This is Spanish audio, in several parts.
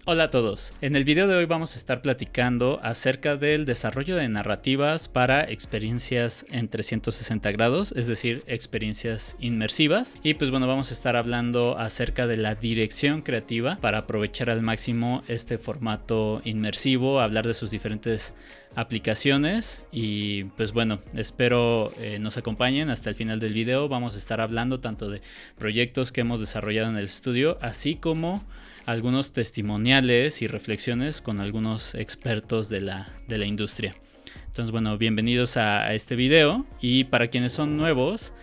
Hola a todos, en el video de hoy vamos a estar platicando acerca del desarrollo de narrativas para experiencias en 360 grados, es decir, experiencias inmersivas. Y pues bueno, vamos a estar hablando acerca de la dirección creativa para aprovechar al máximo este formato inmersivo, hablar de sus diferentes aplicaciones y pues bueno, espero nos acompañen hasta el final del video. Vamos a estar hablando tanto de proyectos que hemos desarrollado en el estudio, así como algunos testimoniales y reflexiones con algunos expertos de la industria. Entonces bueno, bienvenidos a este video, y para quienes son nuevos,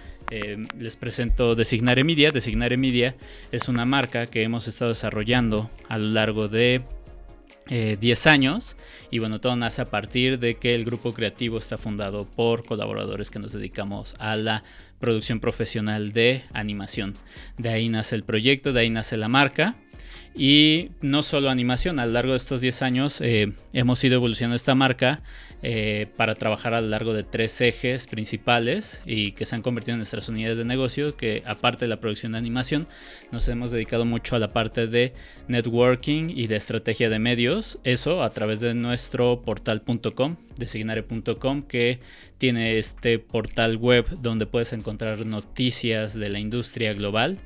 les presento Designare Media. Designare Media es una marca que hemos estado desarrollando a lo largo de 10 años, y bueno, todo nace a partir de que el grupo creativo está fundado por colaboradores que nos dedicamos a la producción profesional de animación. De ahí nace el proyecto, de ahí nace la marca. Y no solo animación, a lo largo de estos 10 años hemos ido evolucionando esta marca para trabajar a lo largo de 3 ejes principales y que se han convertido en nuestras unidades de negocio, que aparte de la producción de animación nos hemos dedicado mucho a la parte de networking y de estrategia de medios, eso a través de nuestro portal.com, designare.com, que tiene este portal web donde puedes encontrar noticias de la industria global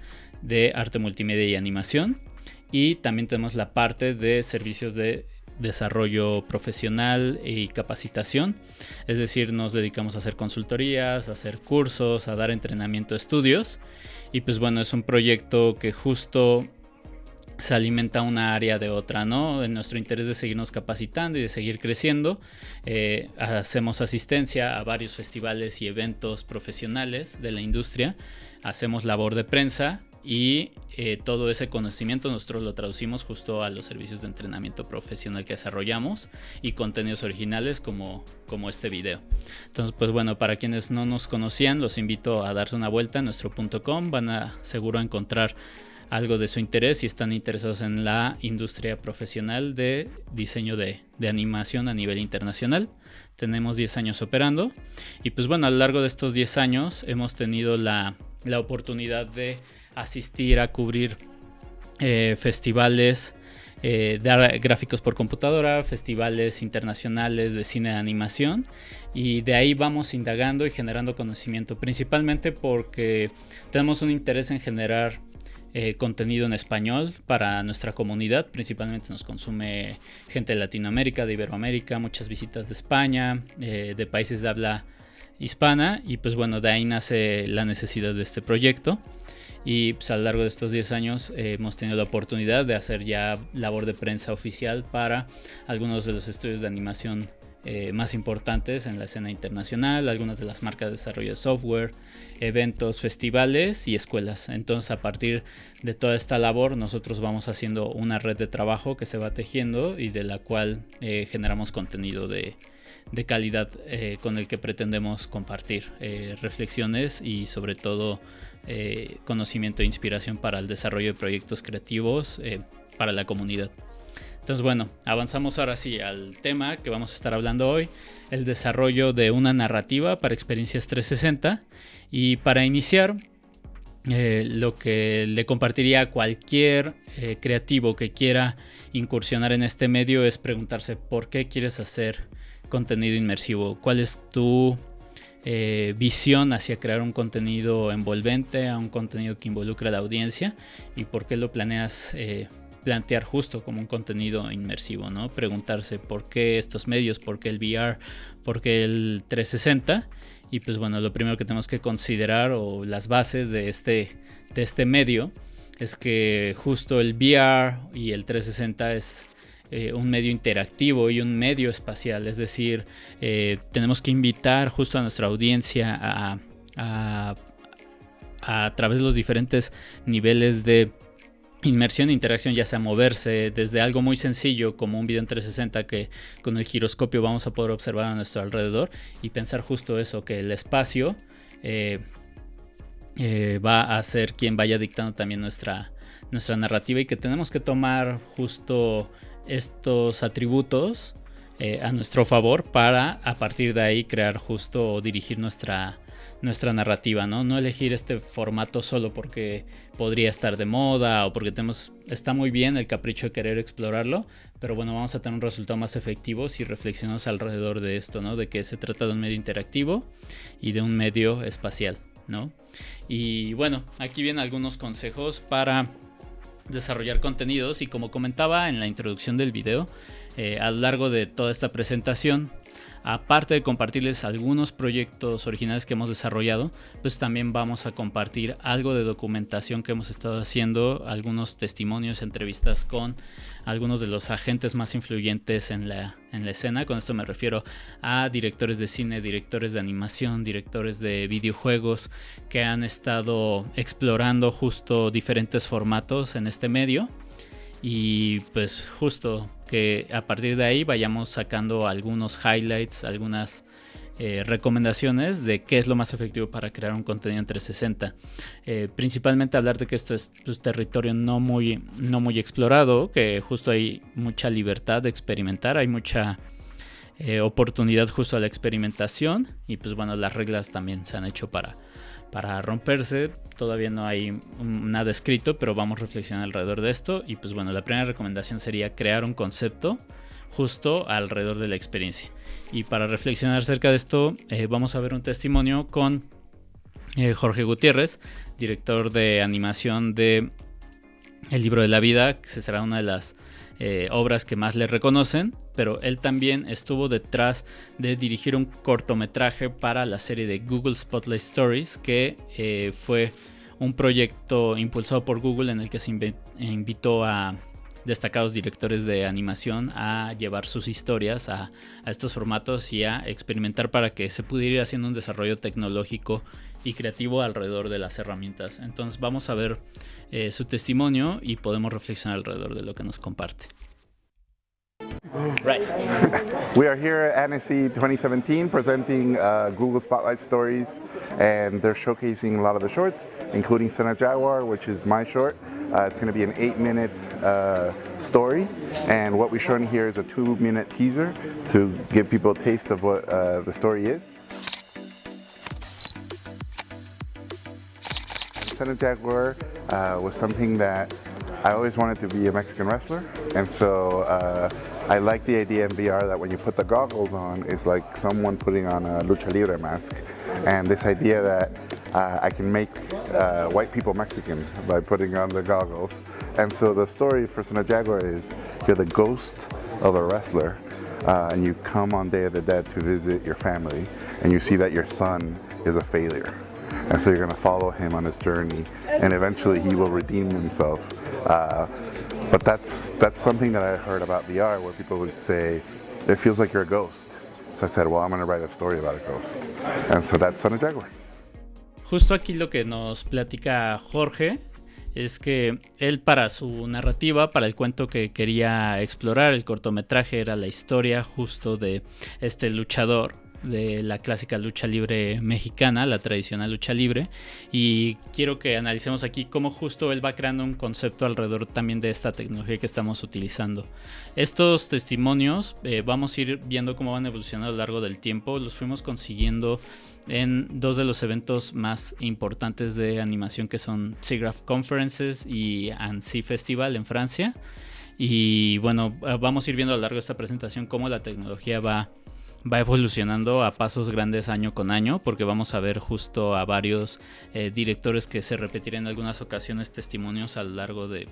de arte multimedia y animación. Y también tenemos la parte de servicios de desarrollo profesional y capacitación, es decir, nos dedicamos a hacer consultorías, a hacer cursos, a dar entrenamiento a estudios. Y pues bueno, es un proyecto que justo se alimenta una área de otra, ¿no? En nuestro interés de seguirnos capacitando y de seguir creciendo, hacemos asistencia a varios festivales y eventos profesionales de la industria, hacemos labor de prensa. Y todo ese conocimiento nosotros lo traducimos justo a los servicios de entrenamiento profesional que desarrollamos y contenidos originales como este video. Entonces pues bueno, para quienes no nos conocían, los invito a darse una vuelta en nuestro .com. Van a seguro encontrar algo de su interés si están interesados en la industria profesional de diseño de animación a nivel internacional. Tenemos 10 años operando y pues bueno, a lo largo de estos 10 años hemos tenido la oportunidad de asistir a cubrir festivales de gráficos por computadora, festivales internacionales de cine de animación, y de ahí vamos indagando y generando conocimiento, principalmente porque tenemos un interés en generar contenido en español para nuestra comunidad. Principalmente nos consume gente de Latinoamérica, de Iberoamérica, muchas visitas de España, de países de habla hispana, y pues bueno, de ahí nace la necesidad de este proyecto. Y pues a lo largo de estos 10 años hemos tenido la oportunidad de hacer ya labor de prensa oficial para algunos de los estudios de animación más importantes en la escena internacional, algunas de las marcas de desarrollo de software, eventos, festivales y escuelas. Entonces, a partir de toda esta labor, nosotros vamos haciendo una red de trabajo que se va tejiendo y de la cual generamos contenido de calidad con el que pretendemos compartir reflexiones y sobre todo conocimiento e inspiración para el desarrollo de proyectos creativos para la comunidad. Entonces bueno, avanzamos ahora sí al tema que vamos a estar hablando hoy: el desarrollo de una narrativa para experiencias 360. Y para iniciar, lo que le compartiría a cualquier creativo que quiera incursionar en este medio es preguntarse por qué quieres hacer contenido inmersivo, cuál es tu visión hacia crear un contenido envolvente, a un contenido que involucre a la audiencia, y por qué lo planeas plantear justo como un contenido inmersivo, ¿no? Preguntarse por qué estos medios, por qué el VR, por qué el 360. Y pues bueno, lo primero que tenemos que considerar, o las bases de este medio, es que justo el VR y el 360 es un medio interactivo y un medio espacial. Es decir, tenemos que invitar justo a nuestra audiencia a través de los diferentes niveles de inmersión e interacción, ya sea moverse desde algo muy sencillo como un video en 360 que con el giroscopio vamos a poder observar a nuestro alrededor, y pensar justo eso, que el espacio va a ser quien vaya dictando también nuestra narrativa, y que tenemos que tomar justo estos atributos a nuestro favor para a partir de ahí crear justo o dirigir nuestra nuestra narrativa, ¿no? No elegir este formato solo porque podría estar de moda o porque está muy bien el capricho de querer explorarlo, pero bueno, vamos a tener un resultado más efectivo si reflexionamos alrededor de esto, ¿no? De que se trata de un medio interactivo y de un medio espacial, ¿no? Y bueno, aquí vienen algunos consejos para desarrollar contenidos, y como comentaba en la introducción del video, a lo largo de toda esta presentación, aparte de compartirles algunos proyectos originales que hemos desarrollado, pues también vamos a compartir algo de documentación que hemos estado haciendo, algunos testimonios, entrevistas con algunos de los agentes más influyentes en la escena. Con esto me refiero a directores de cine, directores de animación, directores de videojuegos que han estado explorando justo diferentes formatos en este medio. Y pues justo que a partir de ahí vayamos sacando algunos highlights, algunas recomendaciones de qué es lo más efectivo para crear un contenido en 360. Principalmente hablar de que esto es pues, territorio no muy explorado, que justo hay mucha libertad de experimentar, hay mucha oportunidad justo a la experimentación, y pues bueno, las reglas también se han hecho para romperse. Todavía no hay nada escrito, pero vamos a reflexionar alrededor de esto. Y pues bueno, la primera recomendación sería crear un concepto justo alrededor de la experiencia. Y para reflexionar acerca de esto, vamos a ver un testimonio con Jorge Gutiérrez, director de animación de El Libro de la Vida, que será una de las obras que más le reconocen, pero él también estuvo detrás de dirigir un cortometraje para la serie de Google Spotlight Stories, que fue un proyecto impulsado por Google en el que se invitó a destacados directores de animación a llevar sus historias a estos formatos y a experimentar para que se pudiera ir haciendo un desarrollo tecnológico y creativo alrededor de las herramientas. Entonces vamos a ver su testimonio y podemos reflexionar alrededor de lo que nos comparte. Right. We are here at Annecy 2017 presenting Google Spotlight Stories, and they're showcasing a lot of the shorts, including Son of Jaguar, which is my short. It's going to be an 8-minute story, and what we're showing here is a 2-minute teaser to give people a taste of what the story is. Son of Jaguar was something that I always wanted to be a Mexican wrestler, and so I like the idea in VR that when you put the goggles on, it's like someone putting on a lucha libre mask, and this idea that I can make white people Mexican by putting on the goggles. And so the story for Son of Jaguar is you're the ghost of a wrestler, and you come on Day of the Dead to visit your family, and you see that your son is a failure. And so you're going to follow him on his journey, and eventually he will redeem himself. But that's something that I heard about VR, where people would say, it feels like you're a ghost. So I said, well, I'm going to write a story about a ghost. And so that's Son of Jaguar. Justo aquí lo que nos platica Jorge es que él, para su narrativa, para el cuento que quería explorar, el cortometraje era la historia justo de este luchador de la clásica lucha libre mexicana, la tradicional lucha libre, y quiero que analicemos aquí cómo justo él va creando un concepto alrededor también de esta tecnología que estamos utilizando. Estos testimonios vamos a ir viendo cómo van evolucionando a lo largo del tiempo. Los fuimos consiguiendo en dos de los eventos más importantes de animación, que son SIGGRAPH Conferences y Annecy Festival en Francia. Y bueno, vamos a ir viendo a lo largo de esta presentación cómo la tecnología va evolucionando a pasos grandes año con año, porque vamos a ver justo a varios directores que se repetirán en algunas ocasiones testimonios a lo largo del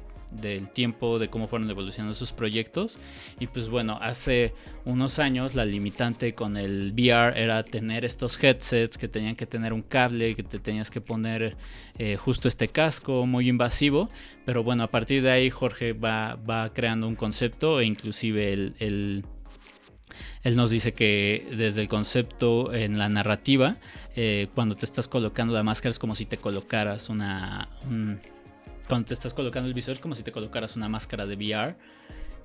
tiempo de cómo fueron evolucionando sus proyectos. Y pues bueno, hace unos años la limitante con el VR era tener estos headsets que tenían que tener un cable, que te tenías que poner justo este casco muy invasivo, pero bueno, a partir de ahí Jorge va creando un concepto, e inclusive él nos dice que desde el concepto en la narrativa, cuando te estás colocando la máscara es como si te colocaras cuando te estás colocando el visor es como si te colocaras una máscara de VR,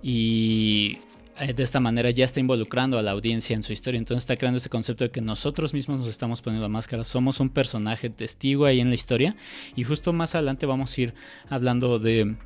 y de esta manera ya está involucrando a la audiencia en su historia. Entonces está creando este concepto de que nosotros mismos nos estamos poniendo la máscara, somos un personaje testigo ahí en la historia. Y justo más adelante vamos a ir hablando de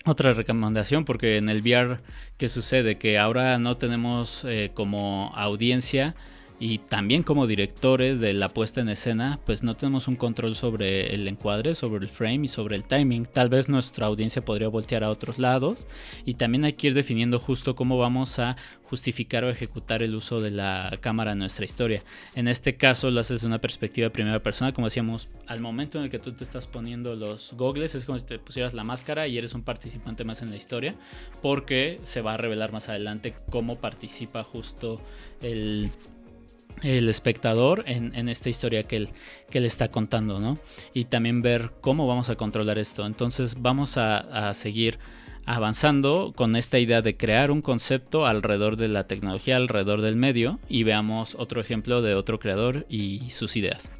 otra recomendación, porque en el VR, ¿qué sucede? Que ahora no tenemos como audiencia y también como directores de la puesta en escena, pues no tenemos un control sobre el encuadre, sobre el frame y sobre el timing. Tal vez nuestra audiencia podría voltear a otros lados, y también hay que ir definiendo justo cómo vamos a justificar o ejecutar el uso de la cámara en nuestra historia. En este caso lo haces desde una perspectiva de primera persona, como decíamos, al momento en el que tú te estás poniendo los goggles es como si te pusieras la máscara y eres un participante más en la historia, porque se va a revelar más adelante cómo participa justo el espectador en esta historia que él está contando, ¿no? Y también ver cómo vamos a controlar esto. Entonces vamos a seguir avanzando con esta idea de crear un concepto alrededor de la tecnología, alrededor del medio, y veamos otro ejemplo de otro creador y sus ideas.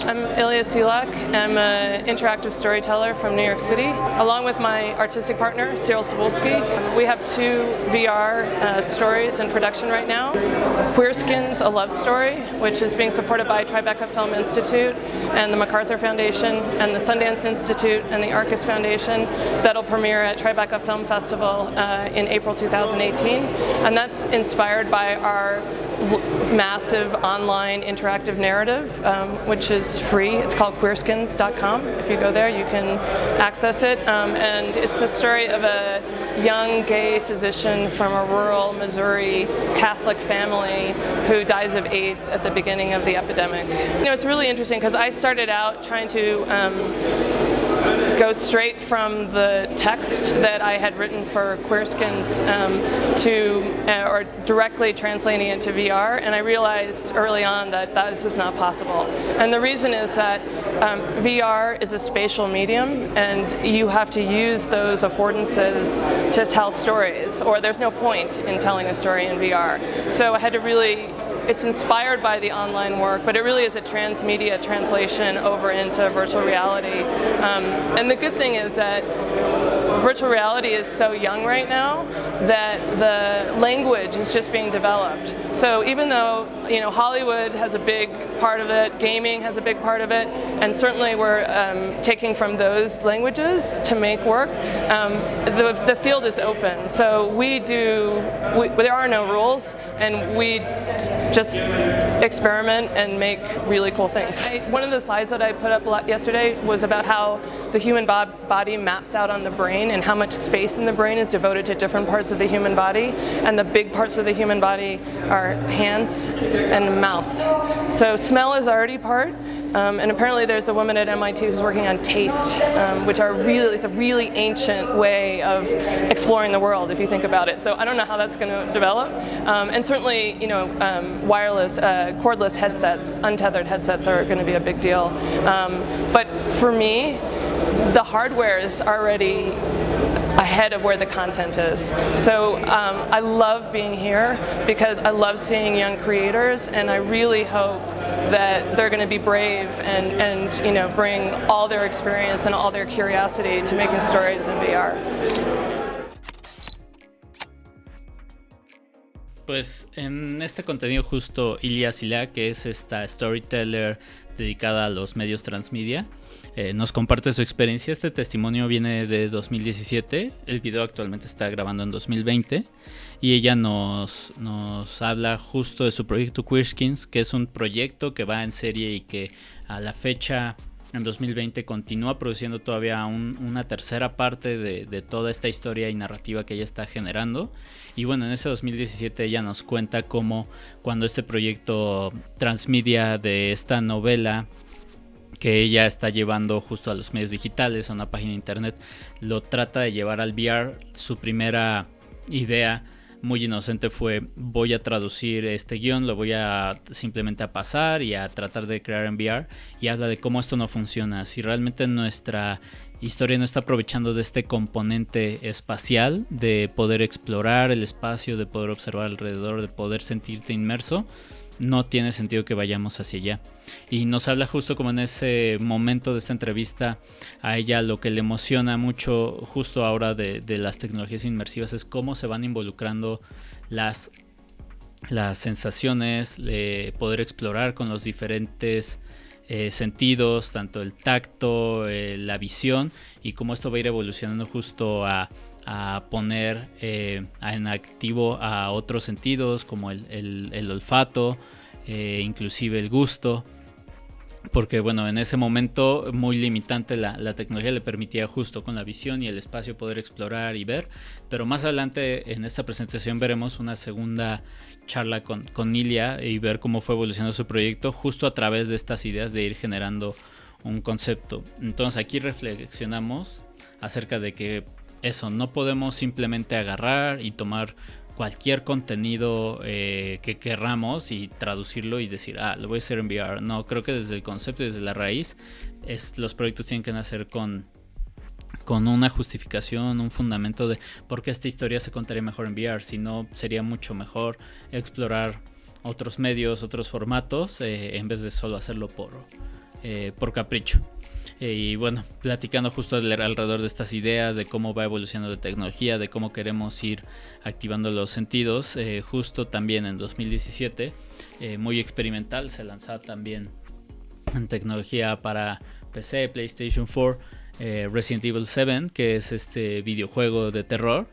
I'm Ilya Silak. I'm an interactive storyteller from New York City. Along with my artistic partner, Cyril Cebulski, we have 2 VR stories in production right now. Queerskins, A Love Story, which is being supported by Tribeca Film Institute and the MacArthur Foundation and the Sundance Institute and the Arcus Foundation. That'll premiere at Tribeca Film Festival in April 2018. And that's inspired by our massive online interactive narrative, which is free. It's called queerskins.com. If you go there, you can access it. And it's the story of a young gay physician from a rural Missouri Catholic family who dies of AIDS at the beginning of the epidemic. You know, it's really interesting because I started out trying to go straight from the text that I had written for Queerskins or directly translating it to VR, and I realized early on that this was not possible. And the reason is that VR is a spatial medium, and you have to use those affordances to tell stories, or there's no point in telling a story in VR. So I had to really It's inspired by the online work, but it really is a transmedia translation over into virtual reality. And the good thing is that virtual reality is so young right now that the language is just being developed. So even though, you know, Hollywood has a big part of it, gaming has a big part of it, and certainly we're taking from those languages to make work, the field is open. So there are no rules, and we just experiment and make really cool things. One of the slides that I put up yesterday was about how the human body maps out on the brain and how much space in the brain is devoted to different parts of the human body. And the big parts of the human body are hands and mouth. So smell is already part. And apparently there's a woman at MIT who's working on taste, which is a really ancient way of exploring the world, if you think about it. So I don't know how that's going to develop. And certainly, you know, wireless, cordless headsets, untethered headsets are going to be a big deal. But for me, the hardware is already ahead of where the content is. So I love being here because I love seeing young creators, and I really hope that they're going to be brave and you know, bring all their experience and all their curiosity to making stories in VR. Pues en este contenido justo Ilya Silak, que es esta storyteller dedicada a los medios transmedia, nos comparte su experiencia. Este testimonio viene de 2017, el video actualmente está grabando en 2020, y ella nos habla justo de su proyecto Queerskins, que es un proyecto que va en serie y que a la fecha, en 2020, continúa produciendo todavía una tercera parte de toda esta historia y narrativa que ella está generando. Y bueno, en ese 2017 ella nos cuenta cómo cuando este proyecto transmedia de esta novela que ella está llevando justo a los medios digitales, a una página de internet, lo trata de llevar al VR. Su primera idea muy inocente fue: voy a traducir este guión, lo voy a simplemente a pasar y a tratar de crear en VR, y habla de cómo esto no funciona. Si realmente nuestra historia no está aprovechando de este componente espacial, de poder explorar el espacio, de poder observar alrededor, de poder sentirte inmerso, no tiene sentido que vayamos hacia allá. Y nos habla justo como en ese momento de esta entrevista, a ella lo que le emociona mucho justo ahora de las tecnologías inmersivas es cómo se van involucrando las sensaciones, de poder explorar con los diferentes sentidos, tanto el tacto, la visión, y cómo esto va a ir evolucionando justo a a poner en activo a otros sentidos como el olfato, inclusive el gusto. Porque bueno, en ese momento muy limitante la tecnología le permitía justo con la visión y el espacio poder explorar y ver. Pero más adelante en esta presentación veremos una segunda charla con Ilia y ver cómo fue evolucionando su proyecto justo a través de estas ideas de ir generando un concepto. Entonces aquí reflexionamos acerca de que eso, no podemos simplemente agarrar y tomar cualquier contenido que querramos y traducirlo y decir, lo voy a hacer en VR. No, creo que desde el concepto y desde la raíz los proyectos tienen que nacer con una justificación, un fundamento de por qué esta historia se contaría mejor en VR. Si no, sería mucho mejor explorar otros medios, otros formatos, en vez de solo hacerlo por capricho. Y bueno, platicando justo alrededor de estas ideas, de cómo va evolucionando la tecnología, de cómo queremos ir activando los sentidos, justo también en 2017, muy experimental, se lanzaba también en tecnología para PC, PlayStation 4, Resident Evil 7, que es este videojuego de terror.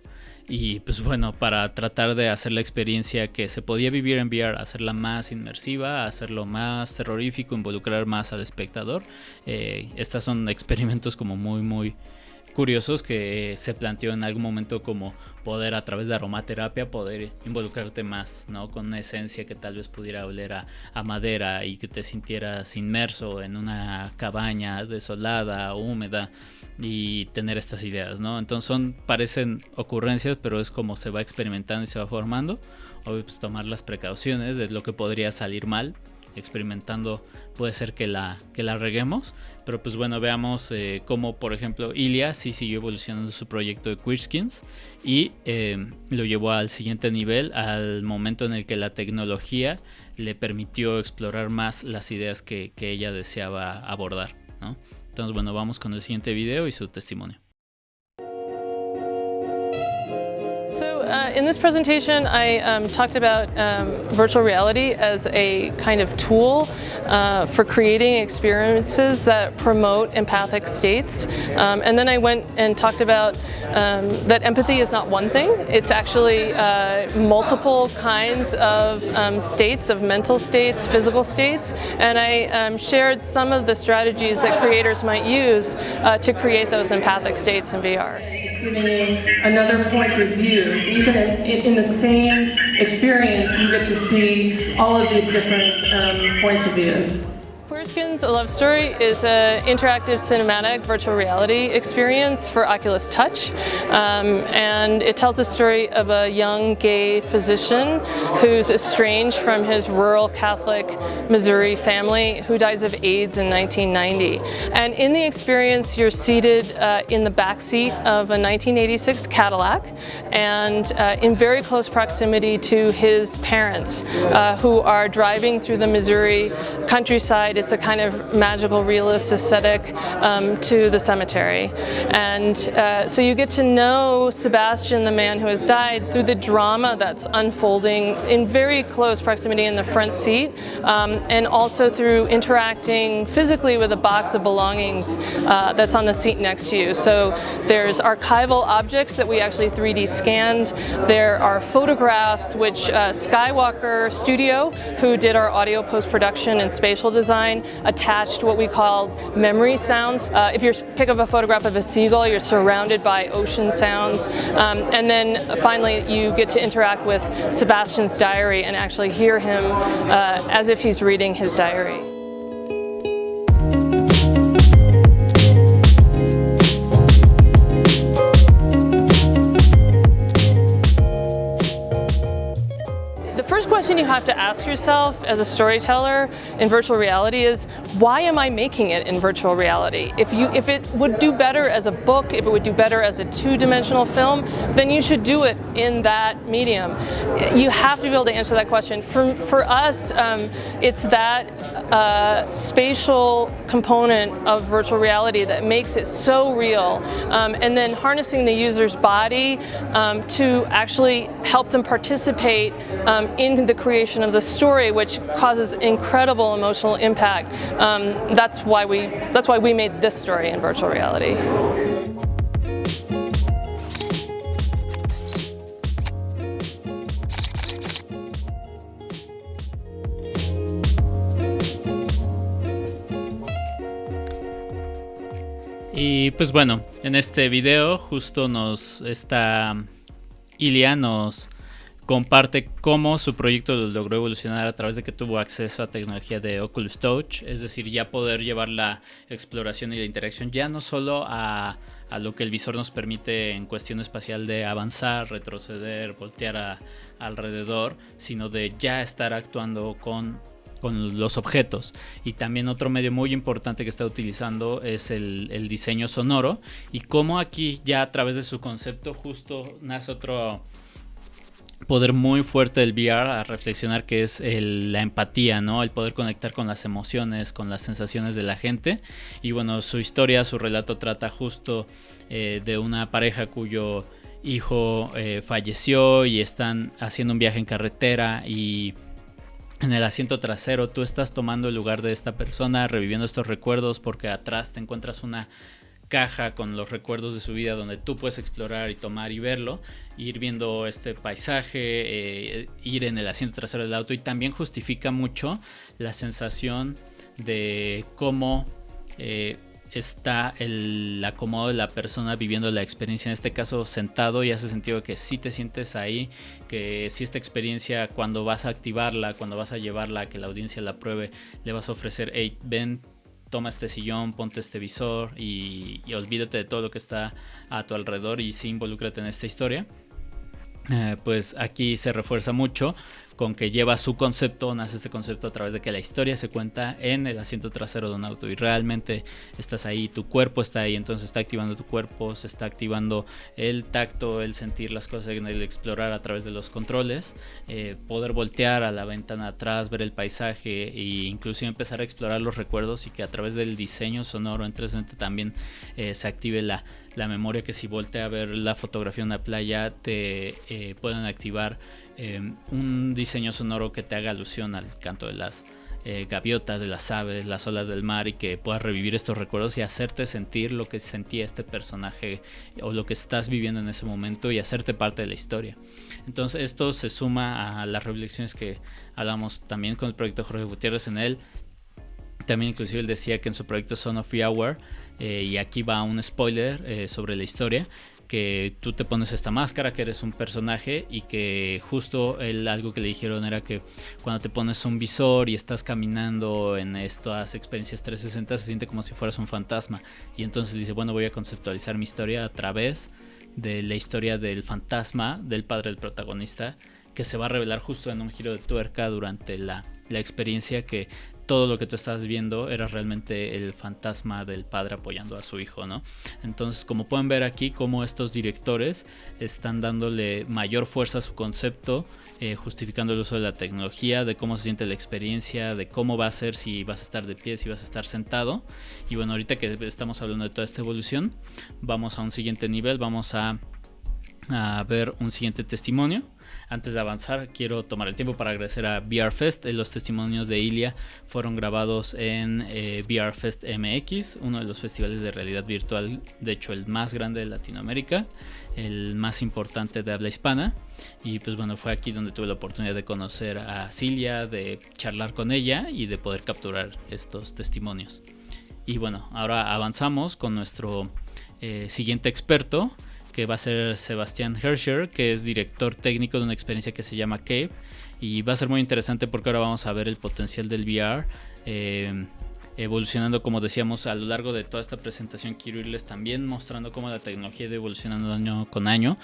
Y pues bueno, para tratar de hacer la experiencia que se podía vivir en VR, hacerla más inmersiva, hacerlo más terrorífico, involucrar más al espectador. Estos son experimentos como muy curiosos que se planteó en algún momento, como poder a través de aromaterapia poder involucrarte más, ¿no? Con una esencia que tal vez pudiera oler a madera y que te sintieras inmerso en una cabaña desolada o húmeda y tener estas ideas, ¿no? Entonces parecen ocurrencias, pero es como se va experimentando y se va formando. Obvio, pues tomar las precauciones de lo que podría salir mal. Experimentando puede ser que la reguemos, pero pues bueno, veamos cómo por ejemplo Ilia sí siguió evolucionando su proyecto de Queerskins y lo llevó al siguiente nivel, al momento en el que la tecnología le permitió explorar más las ideas que ella deseaba abordar, ¿no? Entonces bueno, vamos con el siguiente video y su testimonio. In this presentation, I talked about virtual reality as a kind of tool for creating experiences that promote empathic states. And then I went and talked about that empathy is not one thing. It's actually multiple kinds of states, of mental states, physical states. And I shared some of the strategies that creators might use to create those empathic states in VR. Giving you another point of view. So you can, in the same experience, you get to see all of these different points of views. Queerskins: A Love Story is an interactive cinematic virtual reality experience for Oculus Touch. And it tells the story of a young gay physician who's estranged from his rural Catholic Missouri family who dies of AIDS in 1990. And in the experience, you're seated in the backseat of a 1986 Cadillac and in very close proximity to his parents who are driving through the Missouri countryside. It's a kind of magical realist aesthetic to the cemetery. And so you get to know Sebastian, the man who has died, through the drama that's unfolding in very close proximity in the front seat, and also through interacting physically with a box of belongings that's on the seat next to you. So there's archival objects that we actually 3D scanned. There are photographs which Skywalker Studio, who did our audio post-production and spatial design, attached what we called memory sounds. If you pick up a photograph of a seagull, you're surrounded by ocean sounds. And then finally you get to interact with Sebastian's diary and actually hear him as if he's reading his diary. The question you have to ask yourself as a storyteller in virtual reality is, why am I making it in virtual reality? If it would do better as a book, if it would do better as a two-dimensional film, then you should do it in that medium. You have to be able to answer that question. For us, it's that spatial component of virtual reality that makes it so real, and then harnessing the user's body to actually help them participate in the creation of the story, which causes incredible emotional impact. That's why we made this story in virtual reality. Y pues bueno, en este video justo Ilya nos comparte cómo su proyecto lo logró evolucionar a través de que tuvo acceso a tecnología de Oculus Touch, es decir, ya poder llevar la exploración y la interacción ya no solo a lo que el visor nos permite en cuestión espacial de avanzar, retroceder, voltear alrededor, sino de ya estar actuando con los objetos. Y también otro medio muy importante que está utilizando es el diseño sonoro, y cómo aquí ya a través de su concepto justo nace otro poder muy fuerte del VR a reflexionar, que es la empatía, ¿no? El poder conectar con las emociones, con las sensaciones de la gente. Y bueno, su relato trata justo de una pareja cuyo hijo falleció y están haciendo un viaje en carretera, y en el asiento trasero tú estás tomando el lugar de esta persona, reviviendo estos recuerdos, porque atrás te encuentras una caja con los recuerdos de su vida donde tú puedes explorar y tomar y verlo, ir viendo este paisaje, ir en el asiento trasero del auto. Y también justifica mucho la sensación de cómo está el acomodo de la persona viviendo la experiencia, en este caso sentado, y hace sentido que sí te sientes ahí, que si esta experiencia, cuando vas a activarla, cuando vas a llevarla a que la audiencia la pruebe, le vas a ofrecer: hey, ven, toma este sillón, ponte este visor y olvídate de todo lo que está a tu alrededor y sí involúcrate en esta historia. Pues aquí se refuerza mucho con que lleva su concepto, nace este concepto a través de que la historia se cuenta en el asiento trasero de un auto, y realmente estás ahí, tu cuerpo está ahí, entonces está activando tu cuerpo, se está activando el tacto, el sentir las cosas, el explorar a través de los controles, poder voltear a la ventana atrás, ver el paisaje e inclusive empezar a explorar los recuerdos, y que a través del diseño sonoro en 360 también se active la memoria, que si voltea a ver la fotografía de una playa te pueden activar un diseño sonoro que te haga alusión al canto de las gaviotas, de las aves, las olas del mar, y que puedas revivir estos recuerdos y hacerte sentir lo que sentía este personaje o lo que estás viviendo en ese momento, y hacerte parte de la historia. Entonces esto se suma a las reflexiones que hablamos también con el proyecto Jorge Gutiérrez. En él también inclusive él decía que en su proyecto Son of the Hour, y aquí va un spoiler sobre la historia, que tú te pones esta máscara, que eres un personaje, y que justo algo que le dijeron era que cuando te pones un visor y estás caminando en estas experiencias 360 se siente como si fueras un fantasma. Y entonces dice, bueno, voy a conceptualizar mi historia a través de la historia del fantasma del padre del protagonista, que se va a revelar justo en un giro de tuerca durante la experiencia, que todo lo que tú estás viendo era realmente el fantasma del padre apoyando a su hijo, ¿no? Entonces, como pueden ver aquí, cómo estos directores están dándole mayor fuerza a su concepto, justificando el uso de la tecnología, de cómo se siente la experiencia, de cómo va a ser, si vas a estar de pie, si vas a estar sentado. Y bueno, ahorita que estamos hablando de toda esta evolución, vamos a un siguiente nivel, vamos a ver un siguiente testimonio. Antes de avanzar, quiero tomar el tiempo para agradecer a VR Fest. Los testimonios de Ilya fueron grabados en VR Fest MX, uno de los festivales de realidad virtual, de hecho el más grande de Latinoamérica, el más importante de habla hispana. Y pues bueno, fue aquí donde tuve la oportunidad de conocer a Silya, de charlar con ella y de poder capturar estos testimonios. Y bueno, ahora avanzamos con nuestro siguiente experto, que va a ser Sebastian Herscher, que es director técnico de una experiencia que se llama Cave, y va a ser muy interesante porque ahora vamos a ver el potencial del VR evolucionando, como decíamos, a lo largo de toda esta presentación. Quiero irles también mostrando cómo la tecnología ha ido evolucionando año con año,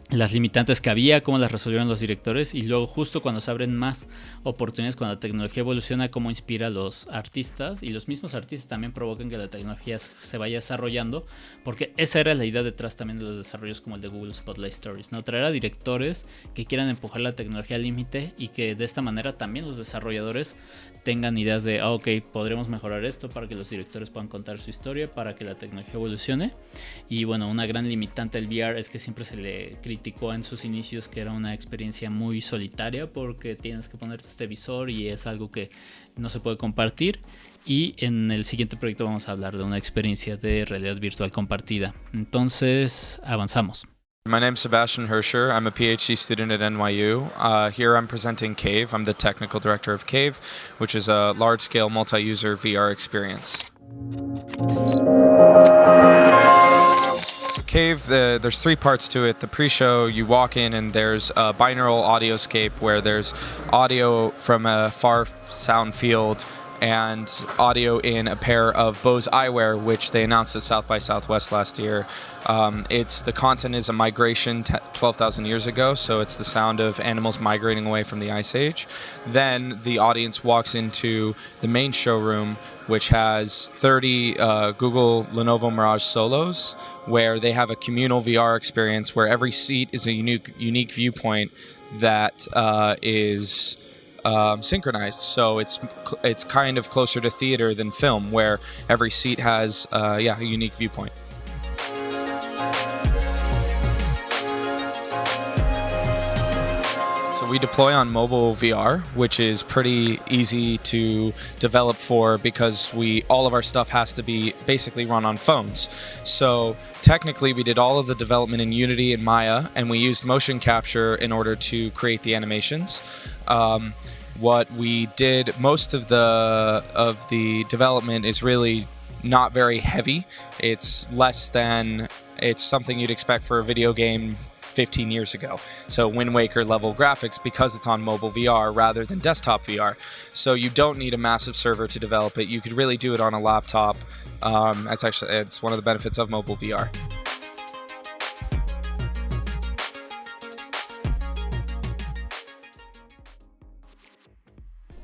las limitantes que había, cómo las resolvieron los directores, y luego justo cuando se abren más oportunidades, cuando la tecnología evoluciona, cómo inspira a los artistas, y los mismos artistas también provocan que la tecnología se vaya desarrollando, porque esa era la idea detrás también de los desarrollos como el de Google Spotlight Stories, ¿no? Traer a directores que quieran empujar la tecnología al límite, y que de esta manera también los desarrolladores tengan ideas de, ok, podremos mejorar esto para que los directores puedan contar su historia, para que la tecnología evolucione. Y bueno, una gran limitante del VR es que siempre se le criticó en sus inicios que era una experiencia muy solitaria, porque tienes que ponerte este visor y es algo que no se puede compartir. Y en el siguiente proyecto vamos a hablar de una experiencia de realidad virtual compartida. Entonces, avanzamos. My name's Sebastian Herscher. I'm a PhD student at NYU. Here I'm presenting Cave. I'm the technical director of Cave, which is a large-scale multi-user VR experience. Cave, there's 3 parts to it. The pre-show, you walk in and there's a binaural audioscape where there's audio from a far sound field and audio in a pair of Bose eyewear, which they announced at South by Southwest last year. The content is a migration 12,000 years ago, so it's the sound of animals migrating away from the Ice Age. Then the audience walks into the main showroom, which has 30 Google Lenovo Mirage Solos, where they have a communal VR experience where every seat is a unique viewpoint that is synchronized. So it's kind of closer to theater than film, where every seat has a unique viewpoint. So we deploy on mobile VR, which is pretty easy to develop for because all of our stuff has to be basically run on phones. So technically we did all of the development in Unity and Maya, and we used motion capture in order to create the animations. What we did, most of the development is really not very heavy. It's something you'd expect for a video game 15 years ago. So Wind Waker level graphics because it's on mobile VR rather than desktop VR. So you don't need a massive server to develop it. You could really do it on a laptop. It's one of the benefits of mobile VR.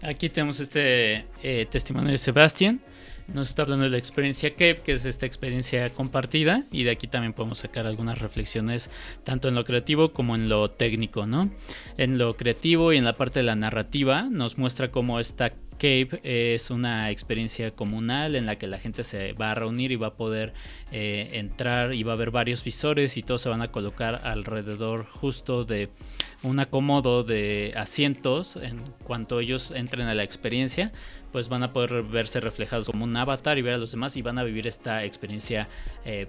Aquí tenemos este testimonio de Sebastián. Nos está hablando de la experiencia Cave, que es esta experiencia compartida, y de aquí también podemos sacar algunas reflexiones tanto en lo creativo como en lo técnico, ¿no? En lo creativo y en la parte de la narrativa nos muestra cómo esta Cave es una experiencia comunal en la que la gente se va a reunir y va a poder entrar, y va a haber varios visores y todos se van a colocar alrededor justo de un acomodo de asientos. En cuanto ellos entren a la experiencia, pues van a poder verse reflejados como un avatar y ver a los demás, y van a vivir esta experiencia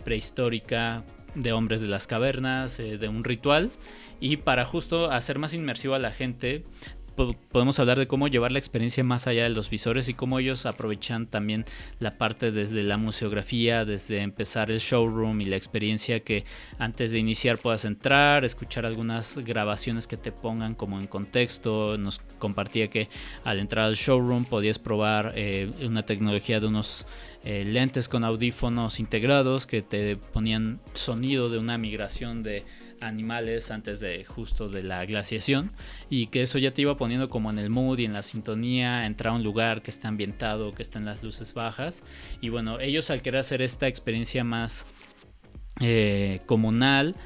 prehistórica de hombres de las cavernas, de un ritual. Y para justo hacer más inmersivo a la gente, podemos hablar de cómo llevar la experiencia más allá de los visores y cómo ellos aprovechan también la parte desde la museografía, desde empezar el showroom y la experiencia, que antes de iniciar puedas entrar, escuchar algunas grabaciones que te pongan como en contexto. Nos compartía que al entrar al showroom podías probar una tecnología de unos lentes con audífonos integrados que te ponían sonido de una migración de animales antes de justo de la glaciación, y que eso ya te iba poniendo como en el mood y en la sintonía, entrar a un lugar que está ambientado, que está en las luces bajas. Y bueno, ellos al querer hacer esta experiencia más comunal,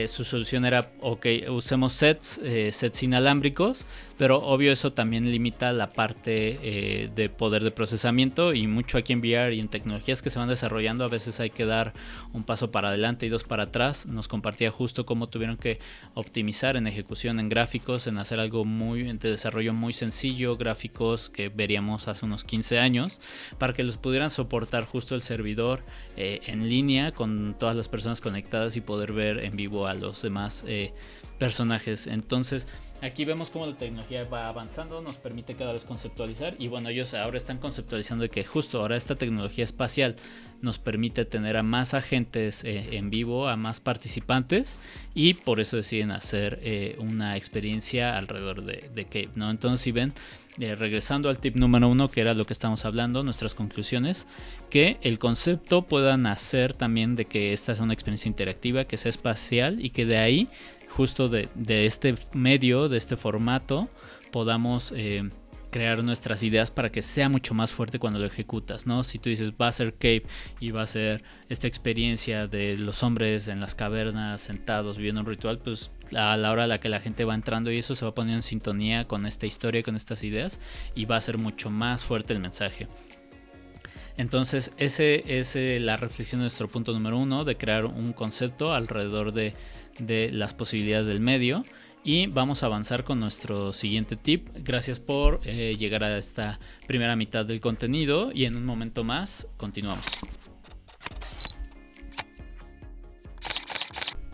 su solución era, ok, usemos sets inalámbricos, pero obvio eso también limita la parte de poder de procesamiento, y mucho aquí en VR y en tecnologías que se van desarrollando a veces hay que dar un paso para adelante y dos para atrás. Nos compartía justo cómo tuvieron que optimizar en ejecución, en gráficos, en hacer algo de desarrollo muy sencillo, gráficos que veríamos hace unos 15 años, para que los pudieran soportar justo el servidor en línea con todas las personas conectadas y poder ver en vivo a los demás personajes. Entonces aquí vemos cómo la tecnología va avanzando, nos permite cada vez conceptualizar, y bueno, ellos ahora están conceptualizando de que justo ahora esta tecnología espacial nos permite tener a más agentes en vivo, a más participantes, y por eso deciden hacer una experiencia alrededor de Cave, ¿no? Entonces, si ven, regresando al tip número 1, que era lo que estamos hablando, nuestras conclusiones, que el concepto pueda nacer también de que esta es una experiencia interactiva, que sea espacial, y que de ahí, justo de este medio, de este formato, podamos crear nuestras ideas para que sea mucho más fuerte cuando lo ejecutas, ¿no? Si tú dices va a ser Cave y va a ser esta experiencia de los hombres en las cavernas sentados viviendo un ritual, pues a la hora a la que la gente va entrando y eso se va poniendo en sintonía con esta historia, con estas ideas, y va a ser mucho más fuerte el mensaje. Entonces ese es la reflexión de nuestro punto número 1, de crear un concepto alrededor de las posibilidades del medio. Y vamos a avanzar con nuestro siguiente tip. Gracias por llegar a esta primera mitad del contenido, y en un momento más continuamos.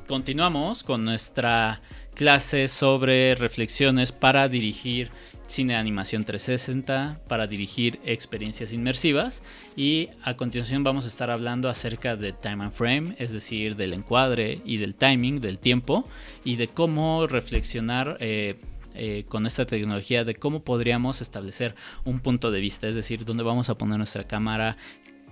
Continuamos con nuestra clase sobre reflexiones para dirigir cine de animación 360 para dirigir experiencias inmersivas, y a continuación vamos a estar hablando acerca de time and frame, es decir, del encuadre y del timing, del tiempo, y de cómo reflexionar con esta tecnología, de cómo podríamos establecer un punto de vista, es decir, dónde vamos a poner nuestra cámara,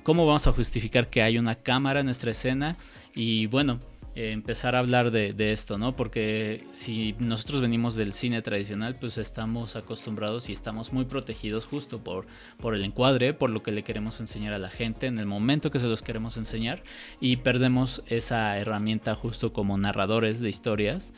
cómo vamos a justificar que hay una cámara en nuestra escena, y bueno, empezar a hablar de esto, ¿no? Porque si nosotros venimos del cine tradicional, pues estamos acostumbrados y estamos muy protegidos justo por el encuadre, por lo que le queremos enseñar a la gente en el momento que se los queremos enseñar, y perdemos esa herramienta justo como narradores de historias,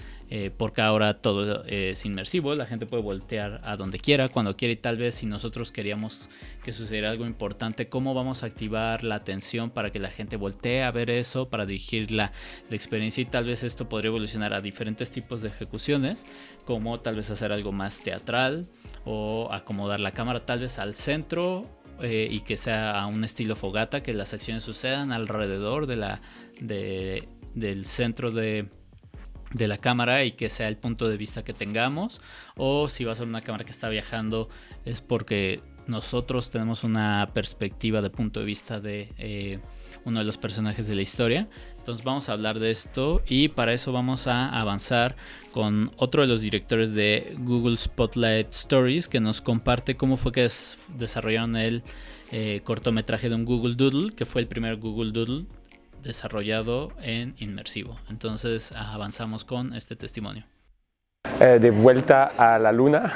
porque ahora todo es inmersivo, la gente puede voltear a donde quiera, cuando quiera, y tal vez si nosotros queríamos que sucediera algo importante, ¿cómo vamos a activar la atención para que la gente voltee a ver eso, para dirigir la experiencia? Y tal vez esto podría evolucionar a diferentes tipos de ejecuciones, como tal vez hacer algo más teatral o acomodar la cámara tal vez al centro, y que sea a un estilo fogata, que las acciones sucedan alrededor del centro de la cámara y que sea el punto de vista que tengamos. O si va a ser una cámara que está viajando, es porque nosotros tenemos una perspectiva de punto de vista de uno de los personajes de la historia. Entonces vamos a hablar de esto, y para eso vamos a avanzar con otro de los directores de Google Spotlight Stories, que nos comparte cómo fue que desarrollaron el cortometraje de un Google Doodle, que fue el primer Google Doodle desarrollado en inmersivo. Entonces avanzamos con este testimonio. De vuelta a la luna.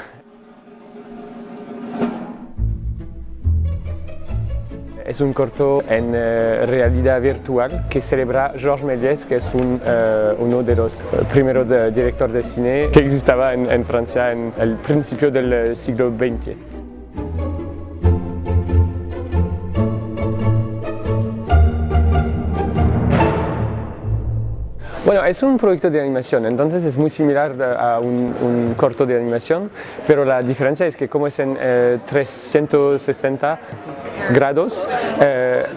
Es un corto en realidad virtual que celebra Georges Méliès, que es uno de los primeros directores de cine que existaba en Francia en el principio del siglo XX. Bueno, es un proyecto de animación, entonces es muy similar a un corto de animación, pero la diferencia es que como es en 360 grados,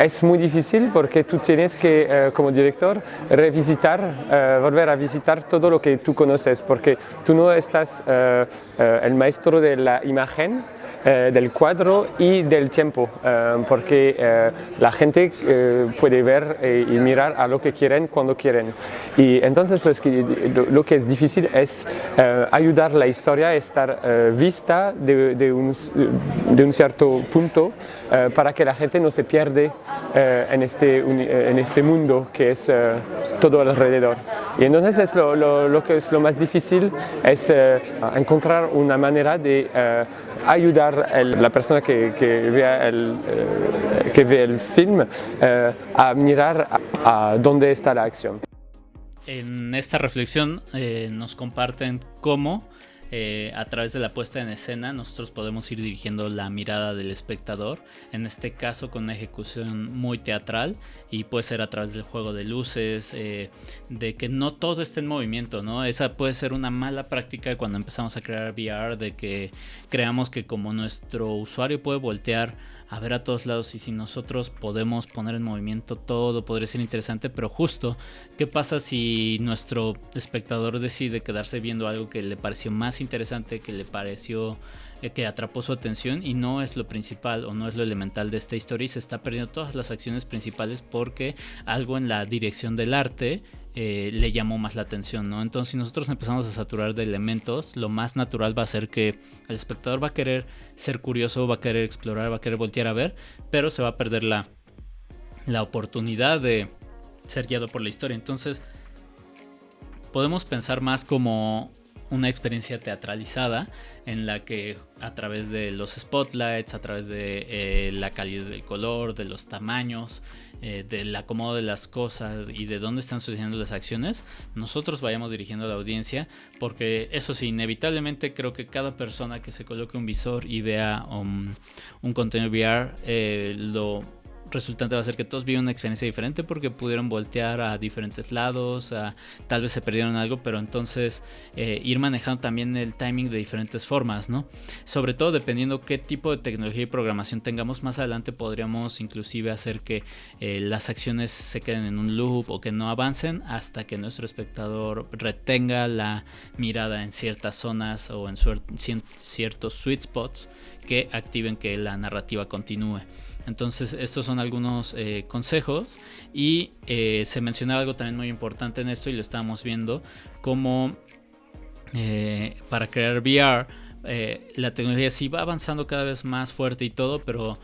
es muy difícil porque tú tienes que, como director, volver a visitar todo lo que tú conoces, porque tú no estás el maestro de la imagen, del cuadro y del tiempo, porque la gente puede ver y mirar a lo que quieren cuando quieren. Y entonces lo que es difícil es ayudar la historia a estar vista de un cierto punto, para que la gente no se pierde en este mundo que es todo alrededor. Y entonces lo que es lo más difícil es encontrar una manera de ayudar a la persona que ve el film a mirar a dónde está la acción. En esta reflexión nos comparten cómo a través de la puesta en escena nosotros podemos ir dirigiendo la mirada del espectador, en este caso con una ejecución muy teatral, y puede ser a través del juego de luces, de que no todo esté en movimiento, ¿no? Esa puede ser una mala práctica cuando empezamos a crear VR, de que creamos que como nuestro usuario puede voltear a ver a todos lados, y si nosotros podemos poner en movimiento todo, podría ser interesante, pero justo, ¿qué pasa si nuestro espectador decide quedarse viendo algo que le pareció más interesante, que le pareció que atrapó su atención y no es lo principal o no es lo elemental de esta historia, y se está perdiendo todas las acciones principales porque algo en la dirección del arte le llamó más la atención, ¿no? Entonces, si nosotros empezamos a saturar de elementos, lo más natural va a ser que el espectador va a querer ser curioso, va a querer explorar, va a querer voltear a ver, pero se va a perder la oportunidad de ser guiado por la historia. Entonces, podemos pensar más como una experiencia teatralizada en la que a través de los spotlights, a través de la calidez del color, de los tamaños, del acomodo de las cosas y de dónde están sucediendo las acciones, nosotros vayamos dirigiendo a la audiencia, porque eso sí, inevitablemente creo que cada persona que se coloque un visor y vea un contenido VR resultante va a ser que todos viven una experiencia diferente porque pudieron voltear a diferentes lados, tal vez se perdieron algo, pero entonces ir manejando también el timing de diferentes formas, ¿no? Sobre todo dependiendo qué tipo de tecnología y programación tengamos, más adelante podríamos inclusive hacer que las acciones se queden en un loop o que no avancen hasta que nuestro espectador retenga la mirada en ciertas zonas o en ciertos sweet spots que activen que la narrativa continúe. Entonces estos son algunos consejos y se mencionaba algo también muy importante en esto y lo estábamos viendo como para crear VR la tecnología sí va avanzando cada vez más fuerte y todo, pero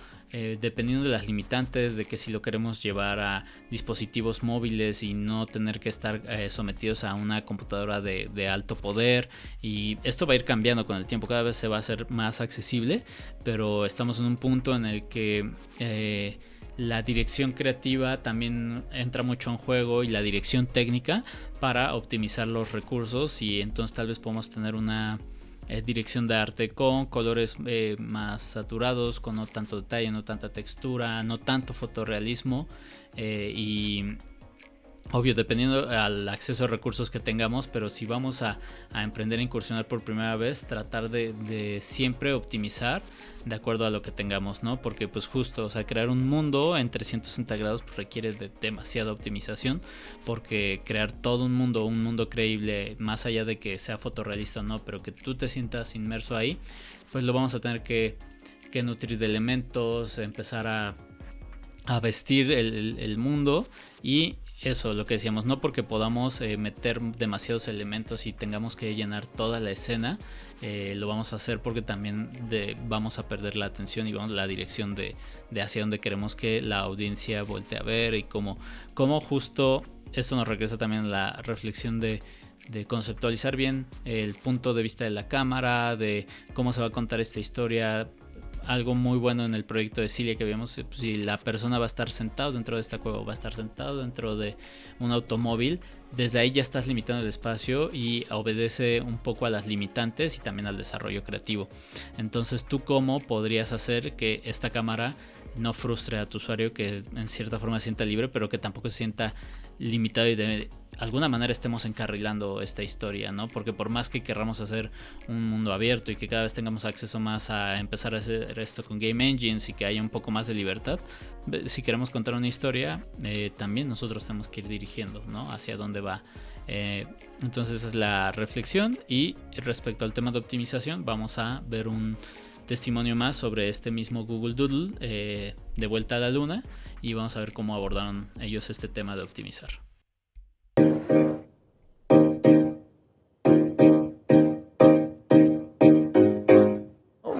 dependiendo de las limitantes, de que si lo queremos llevar a dispositivos móviles y no tener que estar sometidos a una computadora de alto poder, y esto va a ir cambiando con el tiempo, cada vez se va a hacer más accesible, pero estamos en un punto en el que la dirección creativa también entra mucho en juego y la dirección técnica para optimizar los recursos, y entonces tal vez podemos tener una dirección de arte con colores más saturados, con no tanto detalle, no tanta textura, no tanto fotorrealismo, y obvio dependiendo al acceso a recursos que tengamos, pero si vamos a emprender a incursionar por primera vez, tratar de siempre optimizar de acuerdo a lo que tengamos, ¿no? Porque pues justo, o sea, crear un mundo en 360 grados pues, requiere de demasiada optimización, porque crear todo un mundo creíble, más allá de que sea fotorrealista o no, pero que tú te sientas inmerso ahí, pues lo vamos a tener que nutrir de elementos, empezar a vestir el mundo. Y eso, lo que decíamos, no porque podamos meter demasiados elementos y tengamos que llenar toda la escena, lo vamos a hacer porque también vamos a perder la atención y vamos la dirección de hacia donde queremos que la audiencia voltee a ver, y cómo justo esto nos regresa también a la reflexión de conceptualizar bien el punto de vista de la cámara, de cómo se va a contar esta historia. Algo muy bueno en el proyecto de Cilia que vemos, si la persona va a estar sentado dentro de esta cueva o va a estar sentado dentro de un automóvil, desde ahí ya estás limitando el espacio y obedece un poco a las limitantes y también al desarrollo creativo. Entonces, ¿tú cómo podrías hacer que esta cámara no frustre a tu usuario, que en cierta forma se sienta libre, pero que tampoco se sienta limitado y de alguna manera estemos encarrilando esta historia, ¿no? Porque por más que querramos hacer un mundo abierto y que cada vez tengamos acceso más a empezar a hacer esto con game engines y que haya un poco más de libertad, si queremos contar una historia, también nosotros tenemos que ir dirigiendo, ¿no? Hacia dónde va. Entonces esa es la reflexión. Y respecto al tema de optimización, vamos a ver un testimonio más sobre este mismo Google Doodle, de vuelta a la luna, y vamos a ver cómo abordaron ellos este tema de optimizar.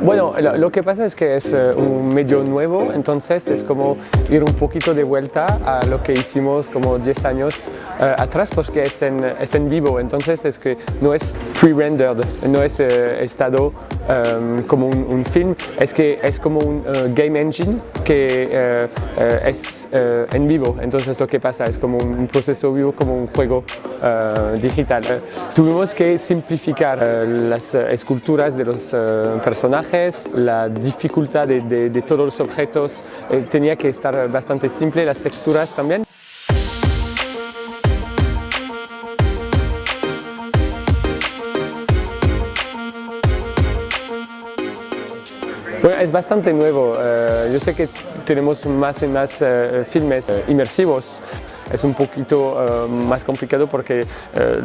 Bueno, lo que pasa es que es un medio nuevo, entonces es como ir un poquito de vuelta a lo que hicimos como 10 años atrás, porque es en vivo, entonces es que no es pre-rendered, no es estado como un film, es que es como un game engine que es en vivo, entonces lo que pasa es como un proceso vivo, como un juego digital. Tuvimos que simplificar las esculturas de los personajes, la dificultad de todos los objetos tenía que estar bastante simple, las texturas también. Bueno, es bastante nuevo. Yo sé que tenemos más y más filmes inmersivos. Es un poquito más complicado porque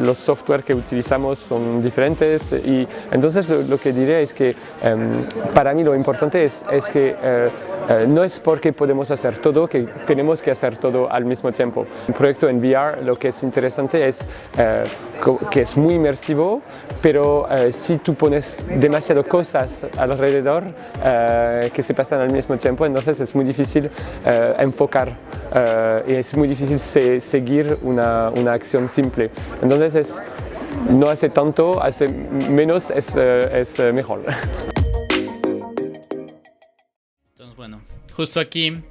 los software que utilizamos son diferentes, y entonces lo que diré es que para mí lo importante es que no es porque podemos hacer todo que tenemos que hacer todo al mismo tiempo. Un proyecto en VR lo que es interesante es que es muy inmersivo, pero si tú pones demasiadas cosas alrededor que se pasan al mismo tiempo, entonces es muy difícil enfocar y es muy difícil seguir una acción simple. Entonces no hace tanto, hace menos, es mejor. Entonces bueno, justo aquí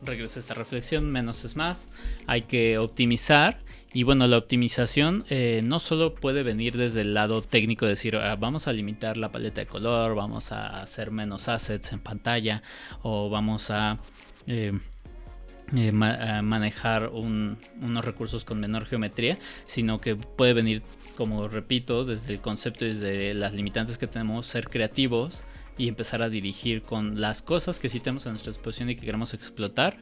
regresa esta reflexión, menos es más, hay que optimizar. Y bueno, la optimización no solo puede venir desde el lado técnico, decir vamos a limitar la paleta de color, vamos a hacer menos assets en pantalla, o vamos a manejar unos recursos con menor geometría, sino que puede venir, como repito, desde el concepto y desde las limitantes que tenemos, ser creativos y empezar a dirigir con las cosas que sí tenemos a nuestra disposición y que queremos explotar,